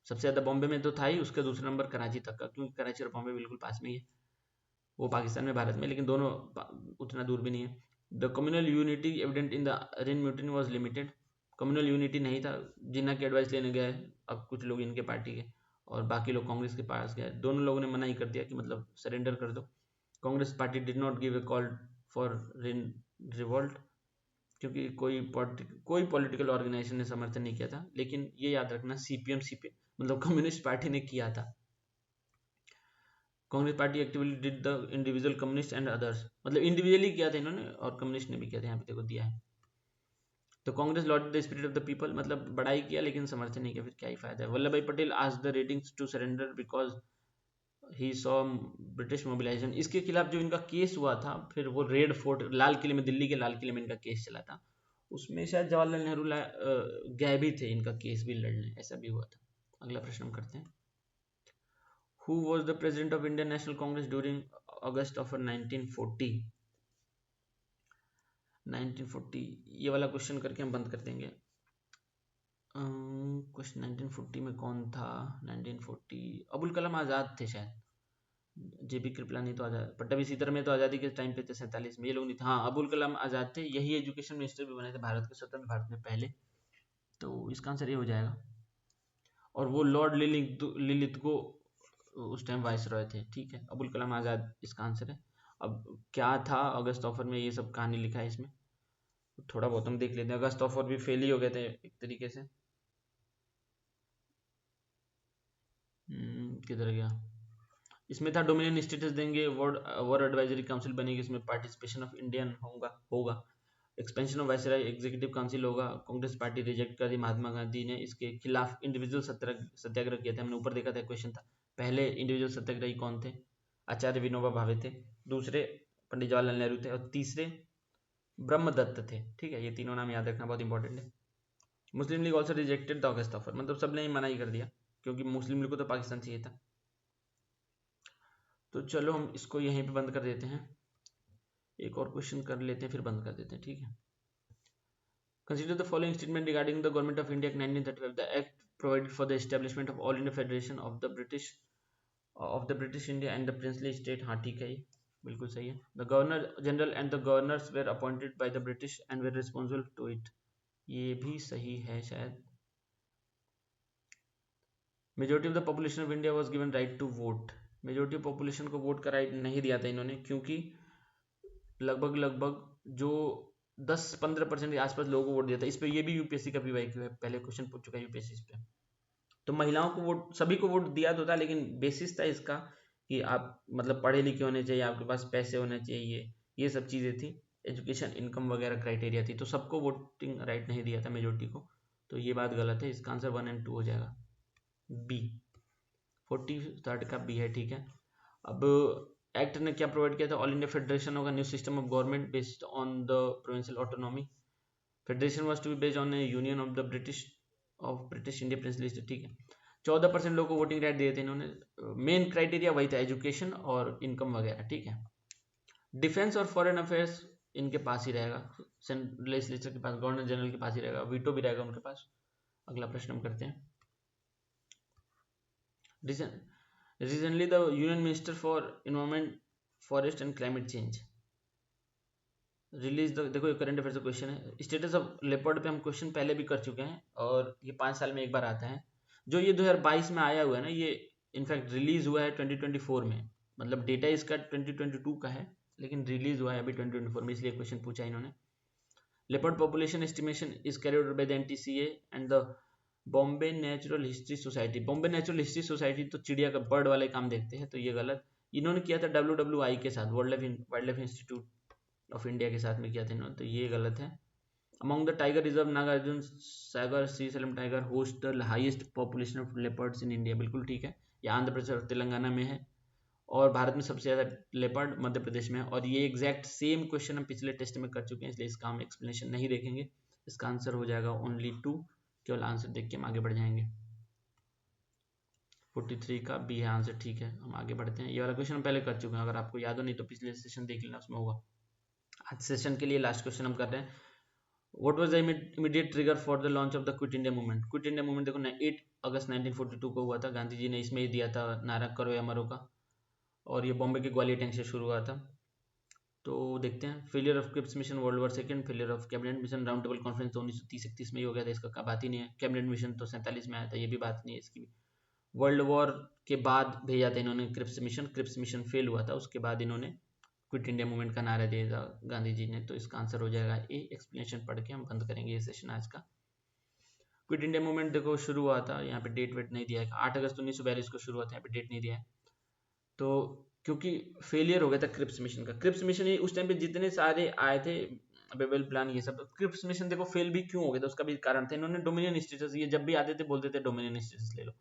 सबसे ज़्यादा बॉम्बे में तो था ही, उसके दूसरा नंबर कराची तक का, क्योंकि कराची और बॉम्बे बिल्कुल पास में ही है। वो पाकिस्तान में, भारत में, लेकिन दोनों उतना दूर भी नहीं है। The communal unity evident in the RIN mutiny was limited. Communal unity नहीं था, जिन्ना की एडवाइस लेने गए अब कुछ लोग इनके पार्टी के और बाकी लोग कांग्रेस के पास गए, दोनों लोगों ने मना ही कर दिया कि मतलब सरेंडर कर दो। Congress party did not give a call for revolt, क्योंकि कोई पॉलिटिकल ऑर्गेनाइजेशन ने समर्थन नहीं किया था। लेकिन ये याद रखना, सीपीएम मतलब कम्युनिस्ट पार्टी ने किया था। Congress party actively did the individual communist and others, मतलब इंडिविजुअली किया था इन्होंने और कम्युनिस्ट ने भी किया था, यहाँ पे देखो दिया है। तो Congress Lord the spirit of the people, मतलब बड़ाई किया लेकिन समर्थन नहीं किया, फिर क्या ही फायदा है। Vallabh bhai Patel asked the ratings to surrender because he saw British mobilisation. इसके खिलाफ जो इनका केस हुआ था, फिर वो रेड फोर्ट लाल किले में, दिल्ली के लाल किले में इनका केस चला था, उसमें शायद जवाहरलाल नेहरू गए भी थे इनका केस भी लड़ने, ऐसा भी हुआ था। अगला प्रश्न हम करते हैं। Who was the president of Indian National Congress during August of 1940? 1940 ये वाला क्वेश्चन करके हम बंद कर देंगे। क्वेश्चन 1940 में कौन था? 1940 अबुल कलाम आज़ाद थे शायद, जेबी कृपलानी तो आज़ाद, पट्टाभी सीतारामैया तो आज़ादी के टाइम पे थे 47 में, ये लोग नहीं थे। हाँ, अबुल कलाम आज़ाद थे, यही एजुकेशन मिनिस्टर भी बने थे भारत के, स्वतंत्र भारत में पहले, तो इसका आंसर ये हो जाएगा। और वो लॉर्ड लिलिथगो उस टाइम वाइस रॉय थे, ठीक है। अबुल कलाम आज़ाद इसका आंसर है। अब क्या था अगस्त ऑफर में, ये सब कहानी लिखा है इसमें, थोड़ा बहुत हम देख लेते हैं। अगस्त ऑफर भी फेल ही हो गए थे एक तरीके से। किधर गया? इसमें था डोमिनियन स्टेटस देंगे, वॉर एडवाइजरी काउंसिल बनेगी, इसमें पार्टिसिपेशन ऑफ इंडियन होगा, expansion of viceroy executive council होगा। कांग्रेस पार्टी रिजेक्ट कर दी, महात्मा गांधी ने इसके खिलाफ इंडिविजुअल सत्याग्रह किया था, हमने ऊपर देखा था, क्वेश्चन था। पहले इंडिविजुअल सत्याग्रही कौन थे? आचार्य विनोबा भावे थे, दूसरे पंडित जवाहरलाल नेहरू थे, और तीसरे ब्रह्मदत्त थे, ठीक है। ये तीनों नाम याद रखना बहुत इंपॉर्टेंट है। Muslim League also rejected the August offer, मतलब सबने ही मना ही कर दिया, क्योंकि मुस्लिम लीग को तो पाकिस्तान चाहिए था। तो चलो हम इसको यहीं पे बंद कर देते हैं, एक और क्वेश्चन कर लेते हैं फिर बंद कर देते हैं, ठीक है। Consider the following statement regarding the Government of India Act 1935. The Act provided for the establishment of All India Federation of the British India and the Princely State. हाँ ठीक है, ये बिल्कुल सही है। The Governor General and the Governors were appointed by the British and were responsible to it. ये भी सही है शायद। Majority of the population of India was given right to vote. Majority of population को वोट का राइट नहीं दिया था इन्होंने, क्योंकि लगभग जो 10-15% के आसपास लोगों को वोट दिया था। इस पे ये भी यूपीएससी का पीवाईक्यू है, पहले क्वेश्चन पूछ चुका है यूपीएससी इस पे। तो महिलाओं को वोट, सभी को वोट दिया तो था, लेकिन बेसिस था इसका कि आप मतलब पढ़े लिखे होने चाहिए, आपके पास पैसे होने चाहिए, ये सब चीज़ें थी, एजुकेशन, इनकम वगैरह क्राइटेरिया थी, तो सबको वोटिंग राइट नहीं दिया था मेजोरिटी को। तो ये बात गलत है, इसका आंसर 1 और 2 हो जाएगा, बी। 43rd का बी है, ठीक है। अब एक्ट ने क्या प्रोवाइड किया था? ऑल इंडिया फेडरेशन होगा, new system of government based on the provincial autonomy. Federation was to be based on a union of British India princely state, ठीक है। 14% लोगों को वोटिंग राइट दिए थे इन्होंने। मेन क्राइटेरिया वही था, एजुकेशन और इनकम वगैरह, ठीक है। डिफेंस और फॉरेन अफेयर्स इनके पास ही रहेगा, सेंट्रल लेजिस्लेचर के पास, गवर्नर जनरल के पास ही रहेगा, वीटो भी रहेगा उनके पास। अगला प्रश्न हम करते हैं। Recently, the Union Minister for Environment, Forest and Climate Change release the, देखो ये करंट अफेयर का क्वेश्चन है। स्टेटस ऑफ लेपर्ड पे हम क्वेश्चन पहले भी कर चुके हैं, और ये 5 साल में एक बार आता है। जो ये 2022 में आया हुआ है ना, ये इनफैक्ट रिलीज हुआ है 2024 में, मतलब डेटा इसका 2022 का है, लेकिन रिलीज हुआ है अभी 2024 में, इसलिए क्वेश्चन पूछा इन्होंने। Leopard population estimation is carried out by the NTCA and the Bombay natural history society. Bombay natural history society तो चिड़िया का, बर्ड वाले काम देखते हैं, तो ये गलत। इन्होंने किया था WWI के साथ, wild life institute of India के साथ में किया था इन्होंने, तो ये गलत है। Among the tiger reserve, Nagarjuna Sagar Srisailam tiger host the highest population of leopards in India, बिल्कुल ठीक है। ये आंध्र प्रदेश और तेलंगाना में है, और भारत में सबसे ज़्यादा लेपर्ड मध्य प्रदेश में है। और ये एग्जैक्ट सेम क्वेश्चन हम पिछले टेस्ट में कर चुके हैं, इसलिए इसका हम एक्सप्लेनेशन नहीं देखेंगे। इसका आंसर हो जाएगा ओनली 2, केवल आंसर देख के हम आगे बढ़ जाएंगे। 43 का बी है आंसर। ठीक है, हम आगे बढ़ते हैं। ये वाला क्वेश्चन हम पहले कर चुके हैं, अगर आपको याद हो, नहीं तो पिछले सेशन देख लेना, उसमें होगा। आज सेशन के लिए लास्ट क्वेश्चन हम कर रहे हैं। What was the immediate trigger for the launch of the quit India movement? Quit India movement देखो 8 अगस्त 1942 को हुआ था। गांधी जी ने इसमें ही दिया था नारा करो या मरो का, और ये बॉम्बे के ग्वालियर टैंक से शुरू हुआ था। तो देखते हैं। Failure of Cripps mission world war second, failure of cabinet mission round table conference तो 1930-31 में ही हो गया था, इसका बात ही नहीं है। कैबिनेट मिशन तो 47 में आया था, ये भी बात नहीं है इसकी भी। वर्ल्ड वॉर के बाद भेजा था इन्होंने क्रिप्स मिशन फेल हुआ था, उसके बाद इन्होंने क्विट इंडिया मूवमेंट का नारा दिया था गांधी जी ने। तो इसका आंसर हो जाएगा ए। एक्सप्लेनेशन पढ़ के हम बंद करेंगे ये सेशन आज का। क्विट इंडिया मूवमेंट देखो शुरू हुआ था, यहाँ पे डेट वेट नहीं दिया है, 8 अगस्त 1942 को शुरू हुआ था, यहाँ पे डेट नहीं दिया है। तो क्योंकि फेलियर हो गया था क्रिप्स मिशन का। क्रिप्स मिशन ये उस टाइम पे जितने सारे आए थे बेबल प्लान ये सब, क्रिप्स मिशन देखो फेल भी क्यों हो गया था, उसका भी कारण था। इन्होंने डोमिनियन स्टेटस, ये जब भी आते थे बोलते थे डोमिनियन स्टेटस ले लो।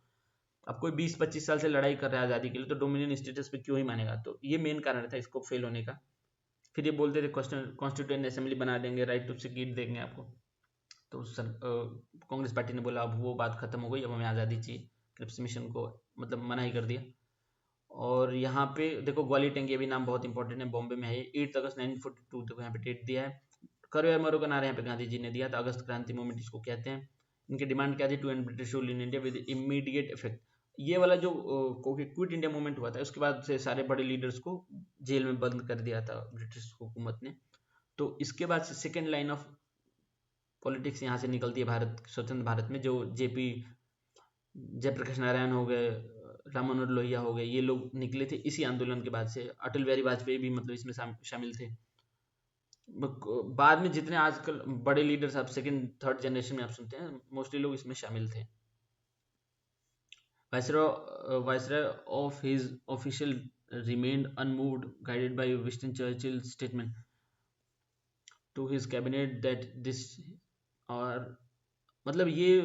अब कोई 20-25 साल से लड़ाई कर रहा है आज़ादी के लिए, तो डोमिनियन स्टेटस पे क्यों ही मानेगा? तो ये मेन कारण था इसको फेल होने का। फिर ये बोलते थे कॉन्स्टिट्यूएंट असेंबली बना देंगे, राइट टू सीट देंगे आपको। तो कांग्रेस पार्टी ने बोला अब वो बात खत्म हो गई, अब हमें आज़ादी चाहिए। क्रिप्स मिशन को मतलब मना ही कर दिया। और यहाँ पे देखो ग्वालियर टैंक, ये भी नाम बहुत इंपॉर्टेंट है, बॉम्बे में है। 8 अगस्त 1942 देखो यहाँ पे डेट दिया है। करो या मरो का नारा यहाँ पे गांधी जी ने दिया था। अगस्त क्रांति मूवमेंट इसको कहते हैं। इनकी डिमांड क्या थी? To end British rule in India with immediate effect. ये वाला जो क्विट इंडिया मूवमेंट हुआ था, उसके बाद से सारे बड़े लीडर्स को जेल में बंद कर दिया था ब्रिटिश हुकूमत ने। तो इसके बाद से सेकेंड लाइन ऑफ पॉलिटिक्स यहाँ से निकलती है भारत, स्वतंत्र भारत में। जो जेपी जयप्रकाश नारायण हो गए, राम मनोहर लोहिया हो गए, ये लोग निकले थे इसी आंदोलन के बाद से। अटल बिहारी वाजपेयी भी मतलब इसमें शामिल थे। बाद में जितने आजकल बड़े लीडर्स आप सेकंड थर्ड जनरेशन में आप सुनते हैं, मोस्टली लोग इसमें शामिल थे। Viceroy of his official remained unmoved, guided by Winston Churchill's statement to his cabinet that this, और मतलब ये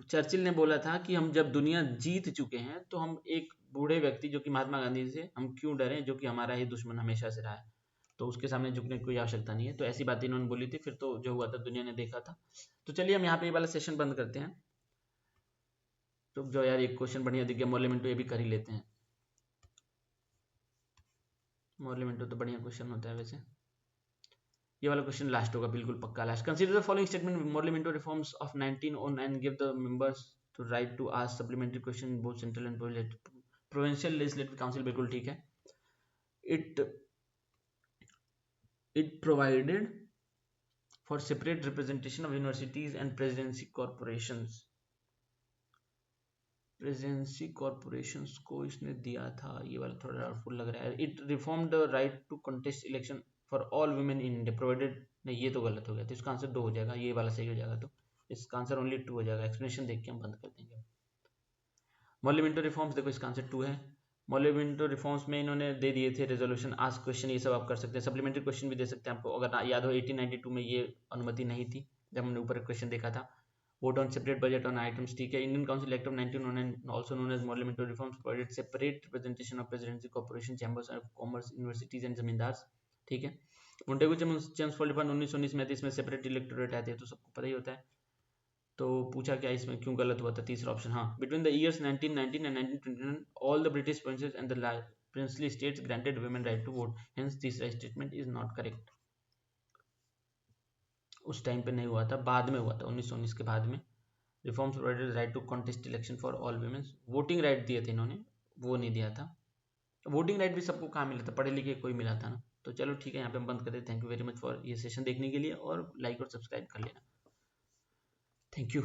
चर्चिल ने बोला था कि हम जब दुनिया जीत चुके हैं तो हम एक बूढ़े व्यक्ति जो कि महात्मा गांधी से हम क्यों डरें, जो कि हमारा ही दुश्मन हमेशा से रहा है, तो उसके सामने झुकने की कोई आवश्यकता नहीं है। तो ऐसी बातें इन्होंने बोली थी। फिर तो जो हुआ था दुनिया ने देखा था। तो चलिए हम यहाँ पे ये वाला सेशन बंद करते हैं। तो जो यार एक क्वेश्चन बढ़िया दिख गया, मोर्लेमेंटो, ये भी कर ही लेते हैं। मोर्लेमेंटो तो बढ़िया क्वेश्चन होता है वैसे। ये वाला क्वेश्चन लास्ट होगा, बिल्कुल पक्का last. Consider the following statement Morley Minto reforms of 1909 give the members to right to ask supplementary question both central and provincial legislative council, बिल्कुल ठीक है। It provided for separate representation of universities and presidency corporations. Presidency corporations को इसने दिया था, ये वाला थोड़ा डाउटफुल लग रहा है। It reform the right to contest election for all women in India provided, नहीं ये तो गलत हो गया, तो इसका आंसर 2 हो जाएगा, ये वाला सही हो जाएगा। तो इसका आंसर ओनली 2 हो जाएगा। एक्सप्लेनेशन देख के हम बंद कर देंगे। मॉर्लेमेंटो रिफॉर्म्स देखो इसका आंसर 2 है। मॉर्लेमेंटो रिफॉर्म्स में इन्होंने दे दिए थे रेजोल्यूशन, आस्क क्वेश्चन, ये सब आप कर सकते हैं। सप्लीमेंट्री क्वेश्चन भी दे सकते हैं आपको, अगर याद हो 1892 में ये अनुमति नहीं थी जब हमने ऊपर क्वेश्चन देखा था। Vote on separate budget on items, ठीक है। Indian Council Act of 1909 also known as Morley Minto reforms provided separate representation of presidency corporation chambers of commerce universities and zamindars, ठीक है। मोंटेगो चेम्सफोर्ड रिफॉर्म 1919 में आती है, इसमें सेपरेट इलेक्टोरेट आते हैं, तो सबको पता ही होता है। तो पूछा क्या इसमें क्यों गलत हुआ था? तीसरा ऑप्शन, हाँ। Between the years 1919 and 1929 all the British princes and the princely states granted women right to vote, hence तीसरा स्टेटमेंट इज नॉट करेक्ट। उस टाइम पे नहीं हुआ था, बाद में हुआ था 1919 के बाद में। Reforms provided right to contest election for all women, voting right दिए थे इन्होंने, वो नहीं दिया था। वोटिंग राइट भी सबको कहाँ मिला था? पढ़े लिखे कोई मिला था ना। तो चलो ठीक है, यहाँ पे हम बंद कर देते। Thank you very much for ये सेशन देखने के लिए, और लाइक और सब्सक्राइब कर लेना। Thank you.